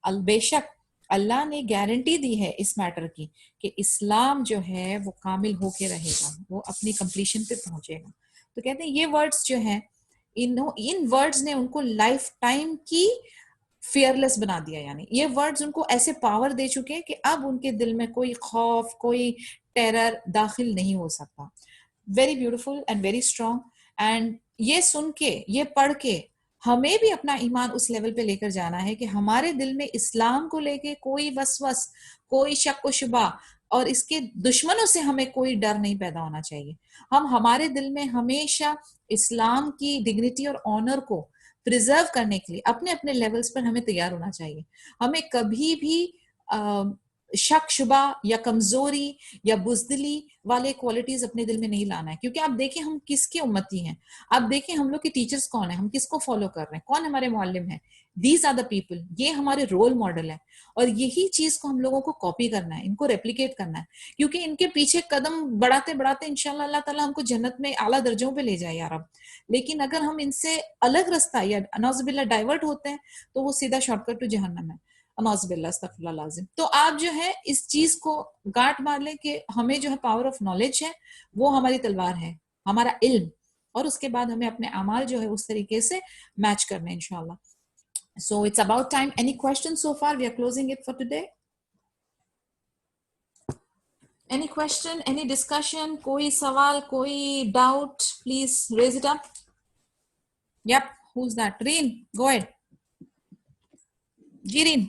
बेशक अल्लाह ने गारंटी दी है इस मैटर की कि इस्लाम जो है वो कामिल होके रहेगा, वो अपनी कंप्लीशन पे पहुंचेगा. तो कहते हैं ये वर्ड्स जो हैं, इन वर्ड्स ने उनको लाइफ टाइम की फियरलेस बना दिया. यानी ये वर्ड्स उनको ऐसे पावर दे चुके हैं कि अब उनके दिल में कोई खौफ, कोई टेरर दाखिल नहीं हो सकता. Very beautiful and very strong. And ये सुन के, ये पढ़ के हमें भी अपना ईमान उस लेवल पे लेकर जाना है कि हमारे दिल में इस्लाम को लेके कोई वसवस, कोई शक व शुबा और इसके दुश्मनों से हमें कोई डर नहीं पैदा होना चाहिए. हम हमारे दिल में हमेशा इस्लाम की डिग्निटी और ऑनर को प्रिजर्व करने के लिए अपने अपने लेवल्स पर हमें तैयार होना चाहिए. हमें कभी भी शक शुबा या कमजोरी या बुजदिली वाले क्वालिटीज अपने दिल में नहीं लाना है. क्योंकि आप देखें हम किसके उम्मती हैं, आप देखें हम लोग के टीचर्स कौन है, हम किसको फॉलो कर रहे हैं, कौन हमारे मुअल्लिम हैं. दीज आर द पीपल, ये हमारे रोल मॉडल है और यही चीज को हम लोगों को कॉपी करना है, इनको रेप्लिकेट करना है. क्योंकि इनके पीछे कदम बढ़ाते बढ़ाते इंशाल्लाह अल्लाह ताला हमको जन्नत में आला दर्जों पे ले जाए या रब. लेकिन अगर हम इनसे अलग रास्ता या नौजुबिल्लाह डाइवर्ट होते हैं तो वो सीधा शॉर्टकट टू जहन्नम है. नौजुबिल्लाह, अस्तगफिरुल्लाह लाजिम. तो आप जो है इस चीज को गांठ मार लें कि हमें जो है पावर ऑफ नॉलेज है वो हमारी तलवार है, हमारा इल्म, और उसके बाद हमें अपने अमाल जो है उस तरीके से मैच करने इंशाल्लाह. So it's about time. Any questions so far? We are closing it for today. Any question, any discussion, koi sawal, koi doubt, please raise it up. Yep, who's that? Reen, go ahead. Jireen.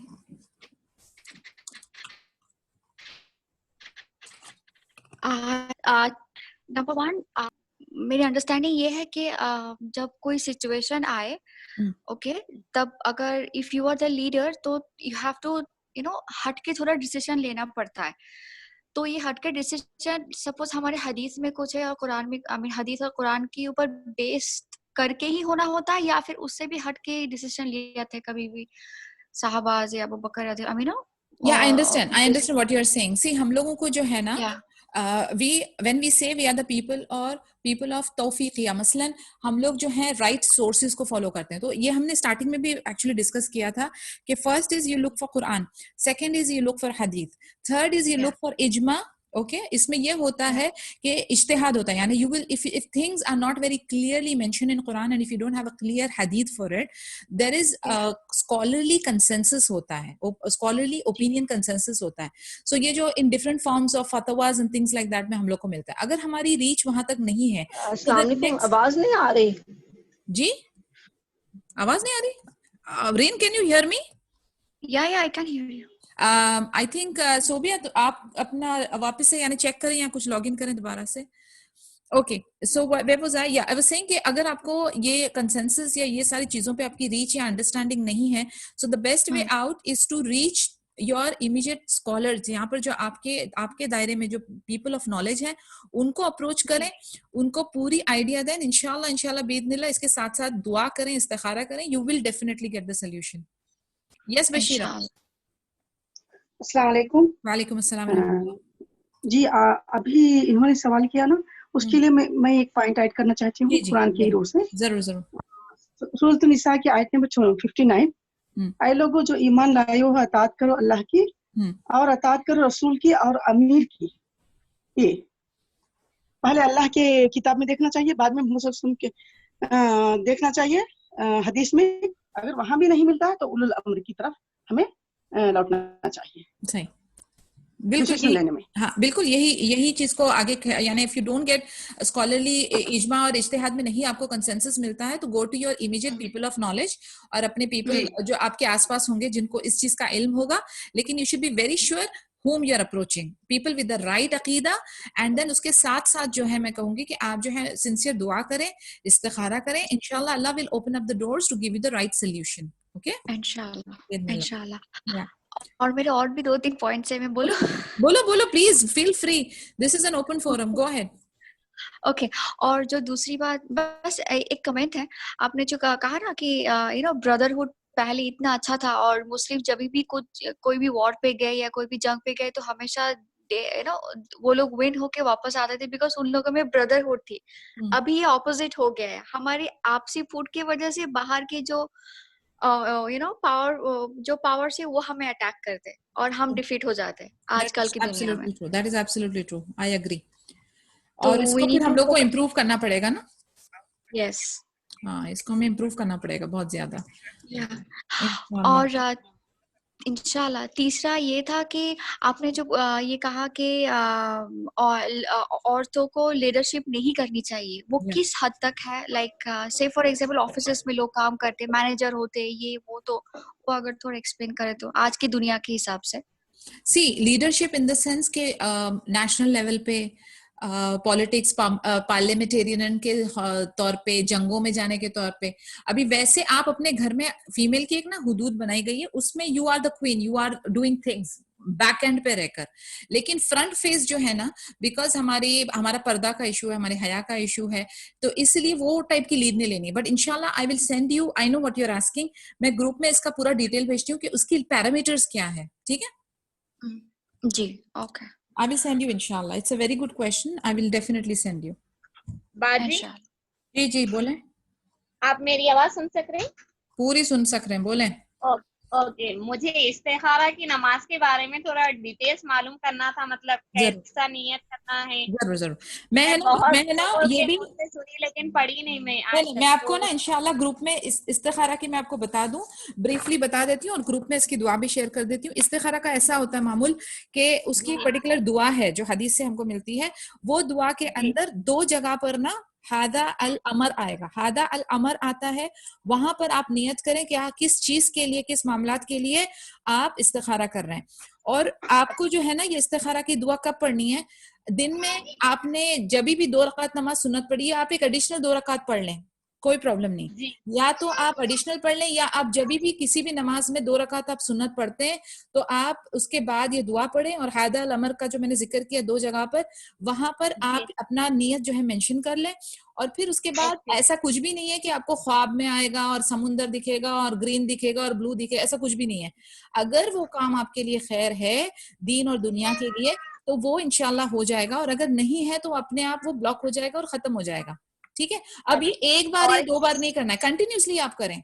Number one, मेरी understanding ये है कि जब कोई situation आए, okay, तब अगर if you are the leader तो यू हैव टू हट के थोड़ा डिसीजन लेना पड़ता है. तो ये हट के डिसीजन सपोज हमारे हदीस में कुछ है और कुरान में, आई मीन हदीस और कुरान के ऊपर बेस्ड करके ही होना होता है, या फिर उससे भी हट के डिसीजन लिया थे कभी भी साहबाज या Abu Bakr, I mean Yeah, I understand what you're saying. See, हम लोगों को जो है ना, when we say we are the people or people of तौफीक, या मसलन हम लोग जो है राइट सोर्सेज को फॉलो करते हैं. तो ये हमने स्टार्टिंग में भी एक्चुअली डिस्कस किया था कि first is you look for Quran, second is you look for हदीस, third is you look for इजमा. ओके, इसमें ये होता है कि इज्तिहाद होता है. यानी you will, if things are not very clearly mention in Quran and if you don't have a clear हदीस for it, there is scholarly consensus होता है, स्कॉलरली ओपिनियन कंसेंसस होता है. सो ये जो इन डिफरेंट फॉर्म्स ऑफ फतवाज and things like that में हम लोग को मिलता है. अगर हमारी रीच वहां तक नहीं है, अस्सलाम वालेकुम, आवाज नहीं आ रही जी? आवाज नहीं आ रही? रेन, can you hear me? Yeah I can hear you. I think Sobia, तो आप अपना वापस से यानी चेक करें या कुछ लॉगिन करें दोबारा से. Okay, so where was I? I was saying कि अगर आपको ये कंसेंसस या ये सारी चीजों पे आपकी रीच या अंडरस्टैंडिंग नहीं है, so the best way out is to reach your immediate scholars. यहाँ पर जो आपके दायरे में जो पीपल ऑफ नॉलेज है उनको अप्रोच करें, उनको पूरी आइडिया दें. इंशाल्लाह बिइज़्निल्लाह इसके साथ साथ दुआ करें, इस्तिखारा करें, you will definitely get the solution. Yes Bashira. अस्सलाम वालेकुम. वालेकुम अस्सलाम. जी, अभी इन्होंने सवाल किया ना, उसके लिए मैं एक पॉइंट ऐड करना चाहती हूँ कुरान की रो से. जरूर. सूरत निसा की आयत नंबर 59. आए लोगों जो ईमान लाए हो, अतात करो अल्लाह की और अतात करो रसूल की और अमीर की. ये पहले अल्लाह के किताब में देखना चाहिए, बाद में मुझे सुन के देखना चाहिए हदीस में. अगर वहां भी नहीं मिलता है तो उलुल अम्र की तरफ हमें लौटना चाहिए सही, बिल्कुल डिसीजन लेने में। हाँ बिल्कुल यही चीज को आगे, यानी if you don't get scholarly इजमा और इज्तिहाद में नहीं आपको कंसेंसस मिलता है तो go to your immediate people of knowledge और अपने पीपल जो आपके आसपास होंगे जिनको इस चीज का इल्म होगा, लेकिन you should be very sure whom you are approaching, people with the right अकीदा, and then उसके साथ साथ जो है मैं कहूंगी कि आप जो है सिंसियर दुआ करें, इस्तिखारा करें, इंशाल्लाह अल्लाह will open up the doors to give you the right solution. Okay? इंशाल्लाह। और मेरे और भी 2-3 पॉइंट्स है, मैं बोलूं? बोलो please, feel free, this is an open forum, go ahead. Okay और जो दूसरी बात, बस एक कमेंट है, आपने जो कहा ना कि यू नो ब्रदरहुड पहले इतना अच्छा था और मुस्लिम जब भी कोई भी वॉर पे गए या कोई भी जंग पे गए तो हमेशा यू नो वो लोग विन होके वापस आते थे बिकॉज उन लोगों में ब्रदरहुड थी। अभी ये ऑपोजिट हो गया है, हमारी आपसी फूट की वजह से बाहर के जो यू नो पावर से वो हमें अटैक करते और हम डिफीट हो जाते हैं आजकल की दुनिया में। That is absolutely true, I agree. और इसको फिर हम लोग को इम्प्रूव करना पड़ेगा ना। यस, हाँ, इसको हमें इम्प्रूव करना पड़ेगा बहुत ज्यादा। और इंशाल्लाह तीसरा ये था कि आपने जो ये कहा कि औरतों को लीडरशिप नहीं करनी चाहिए, वो किस हद तक है? लाइक से फॉर एग्जांपल ऑफिसेस में लोग काम करते, मैनेजर होते, ये वो, तो वो अगर थोड़ा एक्सप्लेन करें तो आज की दुनिया के हिसाब से। सी लीडरशिप इन द सेंस के नेशनल लेवल पे पॉलिटिक्स, पार्लियामेंटेरियन के तौर पे, जंगों में जाने के तौर पे, अभी वैसे आप अपने घर में फीमेल की एक ना हुदूद बनाई गई है, उसमें you are the queen, you are doing things back end पे रहकर, लेकिन फ्रंट फेस जो है ना, बिकॉज हमारा पर्दा का इशू है, हमारे हया का इशू है, तो इसलिए वो टाइप की लीड नहीं लेनी। बट इंशाल्लाह I will send you, I know what you are asking, मैं ग्रुप में इसका पूरा डिटेल भेजती हूँ कि उसकी पैरामीटर्स क्या है। ठीक है जी, okay, I will send you inshallah. It's a very good question. I will definitely send you. बाजी जी बोलें। आप मेरी आवाज सुन सक रहे हैं? पूरी सुन सक रहे हैं, बोलें। ओके, मुझे इस्तिखारा की नमाज के बारे में थोड़ा डिटेल्स मालूम करना था, मतलब कैसा नियत करना है। जरूर मैं ना ये भी सुनी लेकिन पढ़ी नहीं मैं आपको ना इंशाल्लाह ग्रुप में इस्तिखारा की मैं आपको बता दूं, ब्रीफली बता देती हूँ और ग्रुप में इसकी दुआ भी शेयर कर देती हूँ। इस्तिखारा का ऐसा होता है मामूल कि उसकी पर्टिकुलर दुआ है जो हदीस से हमको मिलती है, वो दुआ के अंदर 2 जगह पर ना हादा अल अमर आएगा, हादा अल अमर आता है, वहां पर आप नियत करें कि आप किस चीज के लिए, किस मामलात के लिए आप इस्तिखारा कर रहे हैं। और आपको जो है ना ये इस्तिखारा की दुआ कब पढ़नी है? दिन में आपने जब भी 2 रकात नमाज सुन्नत पढ़ी है, आप एक एडिशनल 2 रकात पढ़ लें, कोई प्रॉब्लम नहीं। या तो आप एडिशनल पढ़ लें, या आप जब भी किसी भी नमाज में 2 रकात आप सुन्नत पढ़ते हैं तो आप उसके बाद ये दुआ पढ़ें, और हादा अल अमर का जो मैंने जिक्र किया 2 जगह पर, वहां पर आप अपना नियत जो है मेंशन कर लें। और फिर उसके बाद ऐसा कुछ भी नहीं है कि आपको ख्वाब में आएगा और समुंदर दिखेगा और ग्रीन दिखेगा और ब्लू दिखेगा, ऐसा कुछ भी नहीं है। अगर वो काम आपके लिए खैर है दीन और दुनिया के लिए तो वो इंशाल्लाह हो जाएगा, और अगर नहीं है तो अपने आप वो ब्लॉक हो जाएगा और खत्म हो जाएगा। ठीक है, अब ये 1 बार या 2 बार नहीं करना है, कंटिन्यूसली आप करें।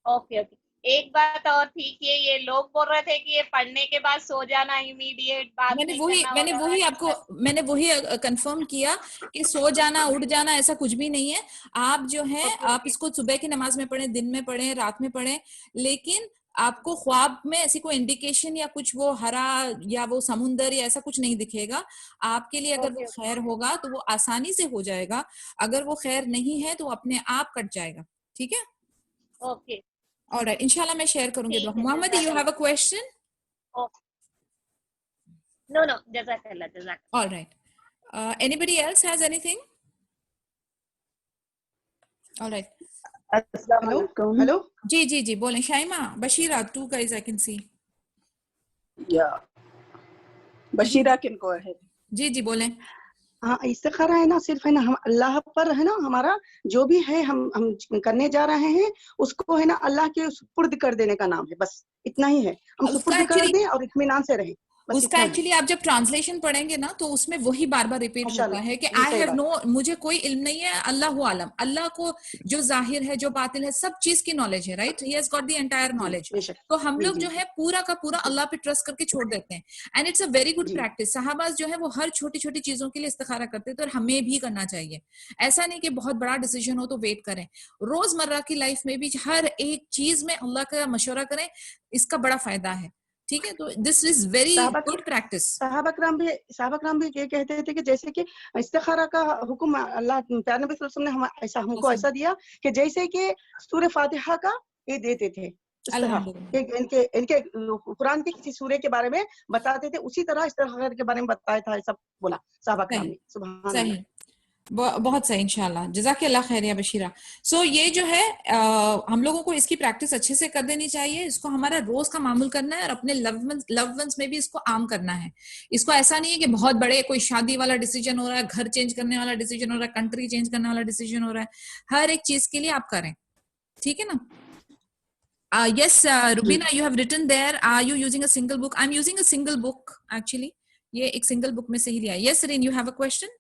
ओके। एक बात और थी कि ये लोग बोल रहे थे कि ये पढ़ने के बाद सो जाना इमीडिएट, बात मैंने वही कंफर्म किया कि सो जाना, उठ जाना ऐसा कुछ भी नहीं है। आप जो है आप इसको सुबह की नमाज में पढ़ें, दिन में पढ़ें, रात में पढ़ें, लेकिन आपको ख्वाब में ऐसी कोई इंडिकेशन या कुछ वो हरा या वो समुंदर या ऐसा कुछ नहीं दिखेगा आपके लिए। अगर वो खैर होगा तो वो आसानी से हो जाएगा, अगर वो खैर नहीं है तो अपने आप कट जाएगा। ठीक है, ओके, ऑलराइट, इंशाल्लाह मैं शेयर करूंगी। Mohammed, you have a question? No जज़ाकल्लाह। Alright, anybody else has anything? Alright, hello जी बोलें। Shaima, Bashira, 2 guys I can see. Bashira can go ahead. जी बोलें। हाँ, इस्तिखारा है ना, सिर्फ है ना हम अल्लाह पर है ना, हमारा जो भी है हम करने जा रहे हैं उसको है ना अल्लाह के सुपुर्द कर देने का नाम है, बस इतना ही है। हम सुपुर्द कर दें और इत्मीनान से रहें। उसका एक्चुअली आप जब ट्रांसलेशन पढ़ेंगे ना तो उसमें वही बार बार रिपीट होता है कि आई हैव नो, मुझे कोई इल्म नहीं है, अल्लाह आलम, अल्लाह को जो जाहिर है जो बातिल है सब चीज की नॉलेज है, right, he has got the entire knowledge. तो हम लोग जो है पूरा का पूरा अल्लाह पे ट्रस्ट करके छोड़ देते हैं, and it's a very good practice. Shahbaz जो है वो हर छोटी छोटी चीजों के लिए इस्तिखारा करते थे और हमें भी करना चाहिए। ऐसा नहीं कि बहुत बड़ा डिसीजन हो तो वेट करें, रोजमर्रा की लाइफ में भी हर एक चीज में अल्लाह का मशवरा करें, इसका बड़ा फायदा है, ठीक है। तो this is very good practice. साहबा कराम भी ये कहते थे कि जैसे कि इस्तिखारा का हुक्म अल्लाह प्यारे नबी सल्लल्लाहु अलैहि वसल्लम ने हमको ऐसा दिया कि जैसे कि सूरह फातिहा का ये देते थे, इनके इनके कुरान के किसी सूरे के बारे में बताते थे, उसी तरह इस्तिखारा के बारे में बताया था, ऐसा बोला साहबा कराम ने। सुभान अल्लाह, बहुत सही, इंशाल्लाह, जज़ाकल्लाह खैर या बशीरा। सो ये जो है हम लोगों को इसकी प्रैक्टिस अच्छे से कर देनी चाहिए, इसको हमारा रोज का मामूल करना है और अपने लव वंस में भी इसको आम करना है। इसको ऐसा नहीं है कि बहुत बड़े कोई शादी वाला डिसीजन हो रहा है, घर चेंज करने वाला डिसीजन हो रहा है, कंट्री चेंज करने वाला डिसीजन हो रहा है, हर एक चीज के लिए आप करें, ठीक है ना। Yes, Rubina, you have written there, are you using a single book? I'm using a single book actually, ये एक single book में से ही लिया। Yes, Reen, you have a question?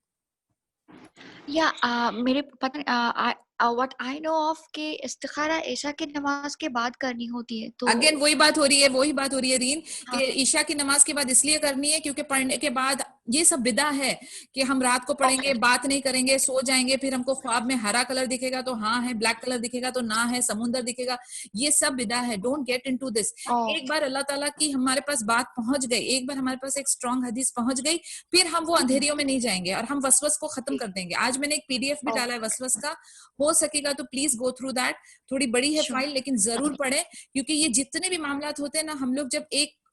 मेरे पता what I know of कि इस्तिखारा ईशा की नमाज के बाद करनी होती है। तो अगेन वही बात हो रही है रीन कि ईशा की नमाज के बाद इसलिए करनी है क्योंकि पढ़ने के बाद ये सब बिदा है कि हम रात को पढ़ेंगे, बात नहीं करेंगे, सो जाएंगे, फिर हमको ख्वाब में हरा कलर दिखेगा तो हाँ है, ब्लैक कलर दिखेगा तो ना है, समुंदर दिखेगा, ये सब बिदा है। Don't get into this. एक बार अल्लाह ताला की हमारे पास बात पहुंच गई, एक बार हमारे पास एक स्ट्रॉन्ग हदीस पहुंच गई, फिर हम वो अंधेरियों में नहीं जाएंगे और हम वसवस को खत्म कर देंगे। आज मैंने एक PDF भी डाला है वसवस का, हो सकेगा तो प्लीज गो थ्रू दैट। थोड़ी बड़ी है फाइल लेकिन जरूर पढ़े, क्योंकि ये जितने भी मामलात होते हैं ना, हम लोग जब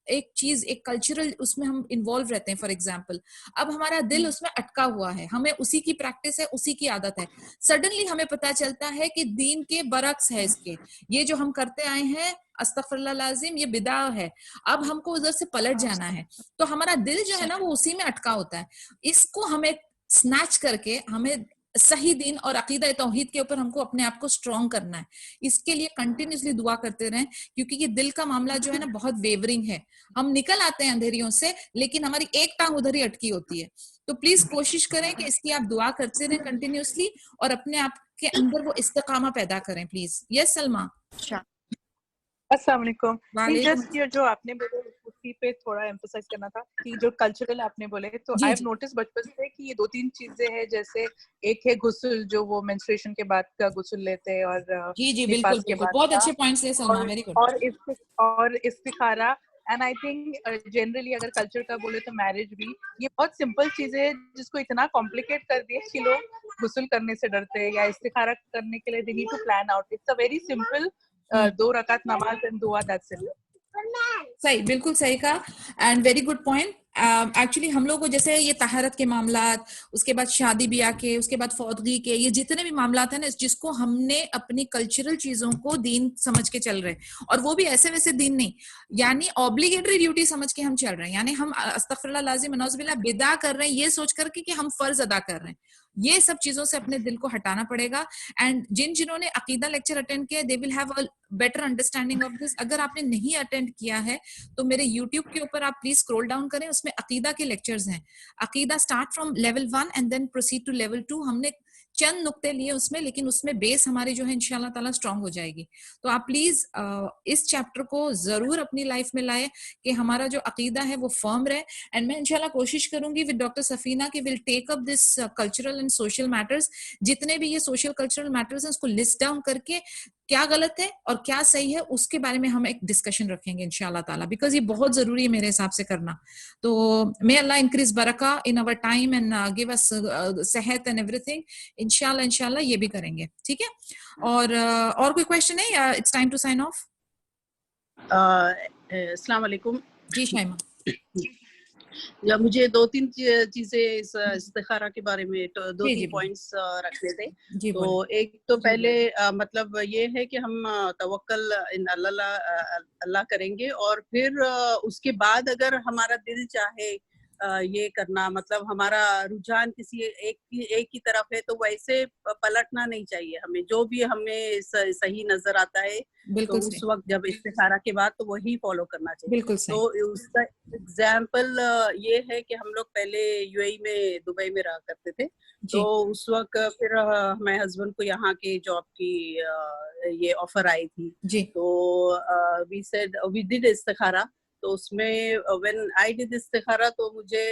एक चीज, एक कल्चरल उसमें हम इन्वॉल्व रहते हैं, फॉर एग्जाम्पल अब हमारा दिल उसमें अटका हुआ है, हमें उसी की प्रैक्टिस है, उसी की आदत है, सडनली हमें पता चलता है कि दीन के बरक्स है इसके, ये जो हम करते आए हैं अस्तगफिरुल्लाह लाजिम, ये बिदा है, अब हमको उधर से पलट जाना है। तो हमारा दिल जो है ना वो उसी में अटका होता है, इसको हमें स्नैच करके हमें सही दिन और अकीदा तौहीद के ऊपर हमको अपने आप को स्ट्रॉन्ग करना है। इसके लिए कंटिन्यूसली दुआ करते रहें, क्योंकि ये दिल का मामला जो है ना बहुत वेवरिंग है, हम निकल आते हैं अंधेरियों से लेकिन हमारी एक टांग उधर ही अटकी होती है। तो प्लीज कोशिश करें कि इसकी आप दुआ करते रहें कंटिन्यूसली और अपने आप के अंदर वो इस्तिकामा पैदा करें प्लीज। यस सलमा। अस्सलाम वालेकुम। जस्ट ये जो आपने बोले उसी पे थोड़ा एम्फसाइज करना था कि जो कल्चरल आपने बोले, तो आई हैव नोटिस बचपन से कि ये 2-3 चीजें हैं, जैसे एक है गुस्ल, जो वो मेंस्ट्रुएशन के बाद का गुस्ल लेते हैं, और जी बिल्कुल बहुत अच्छे पॉइंट्स है सलमा, वेरी गुड। और इस्तिखारा, एंड आई थिंक जनरली अगर कल्चर का बोले तो मैरिज भी, ये बहुत सिंपल चीजें हैं जिसको इतना कॉम्प्लिकेट कर दिया कि लोग गुस्ल करने से डरते हैं या इस्तिखारा करने के लिए they need to plan out. It's a very simple 2 रकात नमाज एंड दुआ, दैट्स इट। सही, बिल्कुल सही कहा and very good point. Actually हम लोग को जैसे ये तहारत के मामलात, उसके बाद शादी ब्याह के, उसके बाद फौतगी के, ये जितने भी मामलात हैं ना, जिसको हमने अपनी कल्चरल चीजों को दीन समझ के चल रहे हैं, और वो भी ऐसे वैसे दीन नहीं, यानी ऑब्लिगेटरी ड्यूटी समझ के हम चल रहे हैं, यानी हम अस्तगफिरुल्लाह लाजिम नौज़ुबिल्लाह बिदा कर रहे हैं ये सोच करके कि हम फर्ज अदा कर रहे हैं। ये सब चीजों से अपने दिल को हटाना पड़ेगा। एंड जिन्होंने अकीदा लेक्चर अटेंड किया, they will have a better understanding of this. अगर आपने नहीं अटेंड किया है तो मेरे YouTube के ऊपर आप प्लीज स्क्रॉल डाउन करें, उसमें अकीदा के लेक्चर्स हैं। अकीदा start from level 1 and then proceed to level 2। हमने चंद नुक्ते लिए उसमें, लेकिन उसमें बेस हमारी जो है इंशाल्लाह ताला स्ट्रांग हो जाएगी। तो आप प्लीज इस चैप्टर को जरूर अपनी लाइफ में लाए कि हमारा जो अकीदा है वो फर्म रहे। एंड मैं इंशाल्लाह कोशिश करूंगी विद डॉक्टर सफीना कि will take up this cultural and social matters, जितने भी ये सोशल कल्चरल मैटर्स हैं उसको लिस्ट डाउन करके क्या गलत है और क्या सही है उसके बारे में हम एक डिस्कशन रखेंगे इंशाल्लाह ताला, बिकॉज ये बहुत जरूरी है मेरे हिसाब से करना। तो मे अल्लाह इंक्रीज बरका in our time and give us सेहत एंड एवरीथिंग। इंशाल्लाह ये भी करेंगे, ठीक है। और कोई क्वेश्चन है या it's time to sign off? अस्सलाम वालेकुम। जी शाइमा। या मुझे 2-3 चीजें इस इस्तिखारा के बारे में, तो 2-3 पॉइंट्स रखने थे। तो एक तो पहले मतलब ये है कि हम तवक्कल इन अल्लाह करेंगे, और फिर उसके बाद अगर हमारा दिल चाहे ये करना, मतलब हमारा रुझान किसी एक की तरफ है तो वैसे पलटना नहीं चाहिए हमें। जो भी हमें सही नजर आता है तो उस वक्त जब इस्तिखारा के बाद तो वही फॉलो करना चाहिए। बिल्कुल सही। तो उसका एग्जाम्पल ये है कि हम लोग पहले यूएई में, दुबई में रहा करते थे। तो उस वक्त फिर हमारे हस्बैंड को यहाँ के जॉब की ये ऑफर आई थी जी। तो वी सेड वी डिड इस्तिखारा। तो उसमें व्हेन आई डिड इस्तिखारा तो मुझे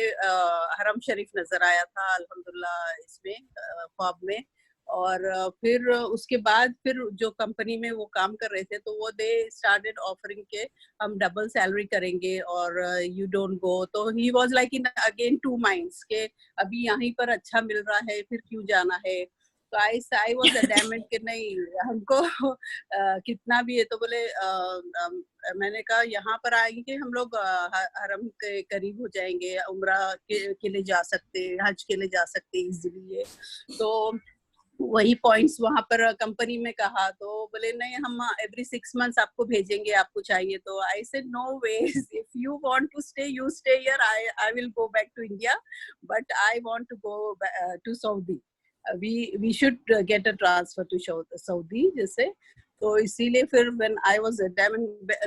हरम शरीफ नजर आया था अल्हम्दुलिल्लाह इसमें ख्वाब में। और फिर उसके बाद फिर जो कंपनी में वो काम कर रहे थे तो वो दे स्टार्टेड ऑफरिंग के हम डबल सैलरी करेंगे और यू डोंट गो। तो he was like in again two minds के अभी यहीं पर अच्छा मिल रहा है फिर क्यों जाना है। तो आई वाज एडैमेंट कि नहीं हमको कितना भी है। तो बोले मैंने कहा यहाँ पर आएंगे हम लोग हरम के करीब हो जाएंगे, उम्रा के लिए जा सकते, हज के लिए जा सकते इजीली। तो वही पॉइंट्स वहां पर कंपनी में कहा तो बोले नहीं हम एवरी 6 मंथ्स आपको भेजेंगे, आपको चाहिए। तो I said no ways, if you want to stay you stay here, I will go back to India but I want to go to Saudi. we should get a transfer to Saudi जैसे। तो इसीलिए फिर when I was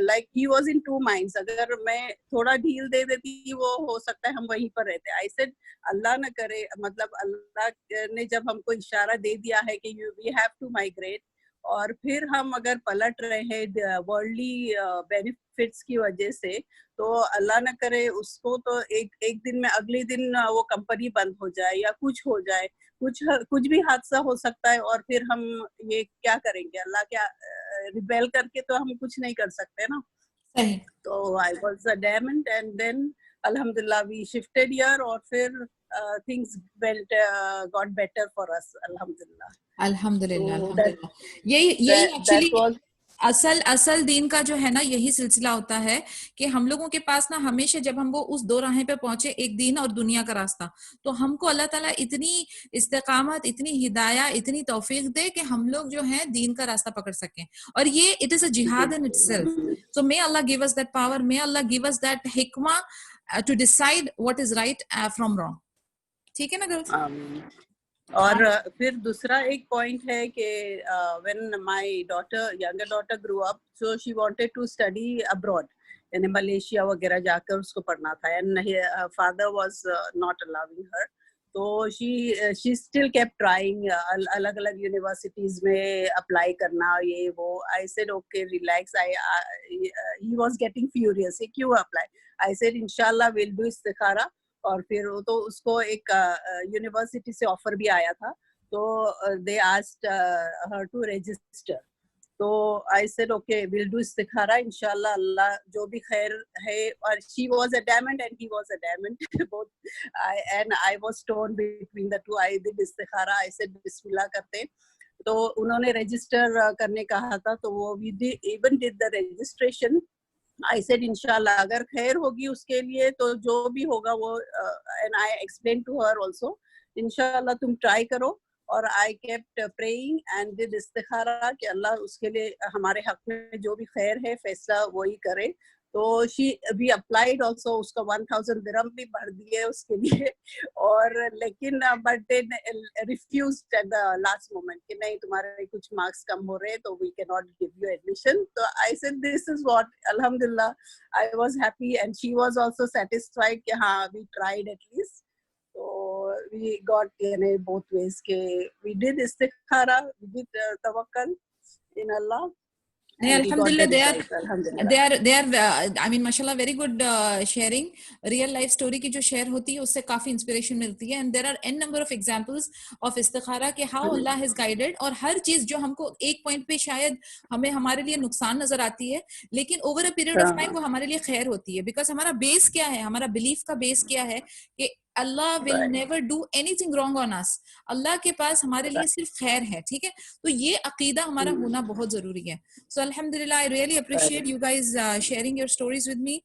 like he was in two minds, अगर मैं थोड़ा ढील दे देती वो हो सकता है हम वहीं पर रहते। I said अल्लाह न करे, मतलब अल्लाह ने जब हमको इशारा दे दिया है कि we have to migrate और फिर हम अगर पलट रहे हैं वर्ल्डली बेनिफिट्स की वजह से तो अल्लाह न करे उसको तो एक दिन में अगले दिन वो कंपनी बंद हो जाए या कुछ हो जाए, कुछ भी हादसा हो सकता है और फिर हम ये क्या करेंगे। अल्लाह क्या रिबेल करके तो हम कुछ नहीं कर सकते ना। तो I was adamant and then अल्हम्दुलिल्लाह वी शिफ्टेड हियर और फिर things got better for us अल्हम्दुलिल्लाह। अल्हम्दुलिल्लाह। यही एक्चुअली असल दीन का जो है ना यही सिलसिला होता है कि हम लोगों के पास ना हमेशा जब हम वो उस दो राहें पे पहुंचे, एक दीन और दुनिया का रास्ता, तो हमको अल्लाह ताला इतनी इस्तेकामत, इतनी हिदाया, इतनी तौफीक दे कि हम लोग जो है दीन का रास्ता पकड़ सकें। और ये इट इज अ जिहाद इन इटसेल्फ। सो मे अल्लाह give us that power, may अल्लाह गिव अस दैट हिकमा to decide what is right from wrong. ठीक है ना गर्ल्स? और फिर दूसरा एक पॉइंट है कि when my younger daughter grew up so she wanted to study abroad, यानी मलेशिया वगैरह जाकर उसको पढ़ना था and father was not allowing her. तो शी स्टिल केप्ट ट्राइंग अलग अलग यूनिवर्सिटीज में अप्लाई करना ये वो। आई said okay relax, he was getting furious, क्यों अप्लाई। आई सेड इंशाल्लाह विल डू इस्तिखारा। और फिर तो उसको एक यूनिवर्सिटी से ऑफर भी आया था तो they asked her to register. तो I said okay will do इस्तिखारा इंशाल्लाह, अल्लाह जो भी खैर है। और she was adamant and he was adamant both and I was torn between the two. I did इस्तिखारा, आई सेड बिस्मिल्लाह करते। तो उन्होंने रजिस्टर करने कहा था तो वो we even did the registration. I said इंशाल्लाह अगर खैर होगी उसके लिए तो जो भी होगा वो and I explain to her also इंशाल्लाह तुम ट्राई करो। और I kept praying and did इस्तिखारा कि अल्लाह उसके लिए हमारे हक में जो भी खैर है फैसला वही करे। तो शी भी अप्लाइड आल्सो, उसका 1000 दिरहम भी भर दिए उसके लिए। और लेकिन but they refused at the last moment कि नहीं तुम्हारे कुछ मार्क्स कम हो रहे हैं तो we can not give you admission. तो I said this is what अल्हम्दुलिल्लाह I was happy and she was also satisfied कि हाँ वी ट्राइड एटलीस्ट। तो वी गॉट बोथ वेज के वी डिड इस्तिखारा, वी डिड तवक्कल इन अल्लाह। Alhamdulillah, they are I mean mashallah very good sharing। real life story की जो share होती है उससे काफी inspiration मिलती है। and there are n number of examples of इस्तिखारा के how Allah has guided। और हर चीज जो हमको एक point पे शायद हमें हमारे लिए नुकसान नजर आती है लेकिन over a period of time वो हमारे लिए खैर होती है। because हमारा base क्या है, हमारा belief का base क्या है कि Allah will never do anything wrong on us। अल्लाह के पास हमारे लिए सिर्फ खैर है। ठीक है, तो ये अकीदा हमारा होना बहुत जरूरी है। So alhamdulillah, I really appreciate you guys sharing your stories with me।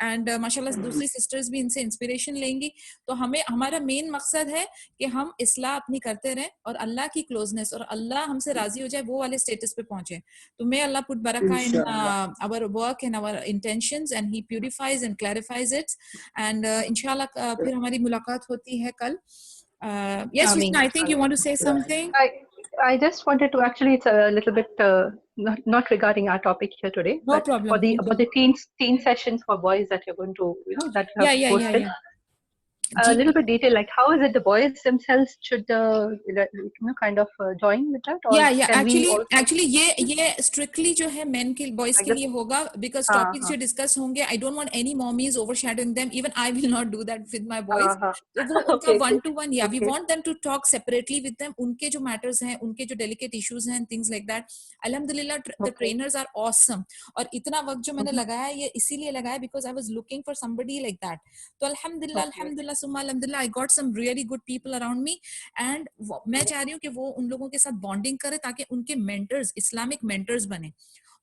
And माशाल्लाह दूसरी सिस्टर्स भी इनसे इंस्पिरेशन लेंगी। तो हमें हमारा मेन मकसद है कि हम इस्लाह अपनी करते रहें और अल्लाह की क्लोजनेस और अल्लाह हमसे राजी हो जाए वो वाले स्टेटस पे पहुंचे। तो may Allah put barakah in our work and our intentions and he purifies and clarifies it and inshallah फिर हमारी मुलाकात होती है कल। Yes, Husna, I think you want to say something. I just wanted to, actually it's a little bit not regarding our topic here today, No but problem. for the about the teen sessions for boys that you're going to, you know, that you have posted. A little bit detail, like how is it the boys themselves should you know, kind of join with that, or actually ये strictly जो है men के boys के लिए होगा, because topics जो discuss होंगे, I don't want any mommies overshadowing them. Even I will not do that with my boys. तो वो उनका one to one, we want them to talk separately with them. उनके जो matters हैं, उनके जो delicate issues हैं, things like that. Alhamdulillah, the trainers are awesome. और इतना वक्त जो मैंने लगाया ये इसीलिए लगाया because I was looking for somebody like that. तो alhamdulillah alhamdulillah I got some really good people around me and मैं चाह रही हूँ कि वो उन लोगों के साथ बॉन्डिंग करे ताकि उनके मेंटर्स इस्लामिक मेंटर्स बने।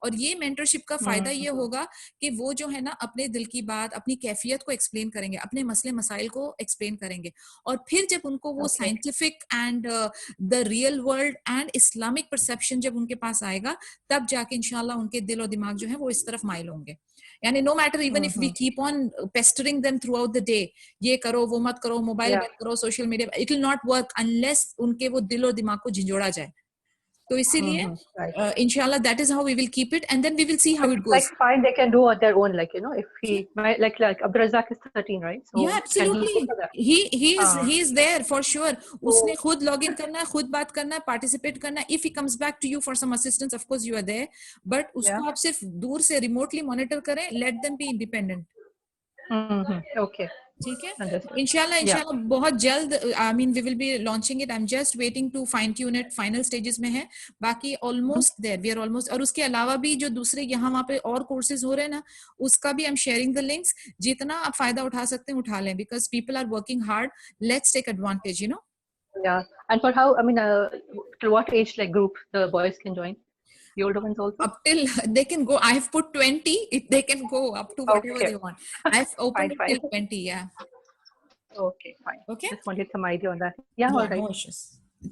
और ये मेंटरशिप का फायदा ये होगा कि वो जो है ना अपने दिल की बात, अपनी कैफियत को एक्सप्लेन करेंगे, अपने मसले मसाइल को एक्सप्लेन करेंगे, और फिर जब उनको वो scientific and the real world and Islamic perception जब उनके पास आएगा तब जाके इंशाल्लाह उनके दिल और दिमाग जो है वो इस तरफ माइल होंगे। यानी no matter even if we keep on pestering them throughout the day, ये करो वो मत करो, मोबाइल बंद करो, social media, it will not work unless उनके वो दिल और दिमाग को झिंझोड़ा जाए। तो इसीलिए inshallah that is how we will keep it and then we will see how it goes. Like fine, they can do on their own, like, you know, if he like Abdurazak is 13, right? So yeah, absolutely. He is there for sure. उसने खुद login करना है, खुद बात करना है, participate करना है. If he comes back to you for some assistance, of course you are there. But उसको आप सिर्फ दूर से remotely monitor करें. Let them be independent. Okay. ठीक है, इंशाल्लाह बहुत जल्द, I mean we will be launching it. I am just waiting to fine tune it, final stages में है, बाकी almost there, we are almost. और उसके अलावा भी जो दूसरे यहाँ वहाँ पे और कोर्सेज हो रहे हैं ना, उसका भी I am sharing the links. जितना आप फायदा उठा सकते हैं उठा लें, because people are working hard, let's take advantage, you know. Yeah, and for how, I mean, till what age like group the boys can join? The older ones also? Up till they can go. I have put 20. If they can go up to whatever they want. I've opened it till 20. Yeah. Okay, fine. Okay. Just wanted some idea on that. Yeah, all right. No issues.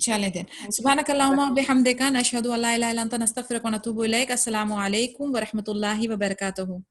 Chale then. Subhanakallahumma bihamdika nashhadu an la ilaha illa anta nastaghfiruka wa natubu ilaik. Assalamu alaikum wa rahmatullahi wa barakatuhu.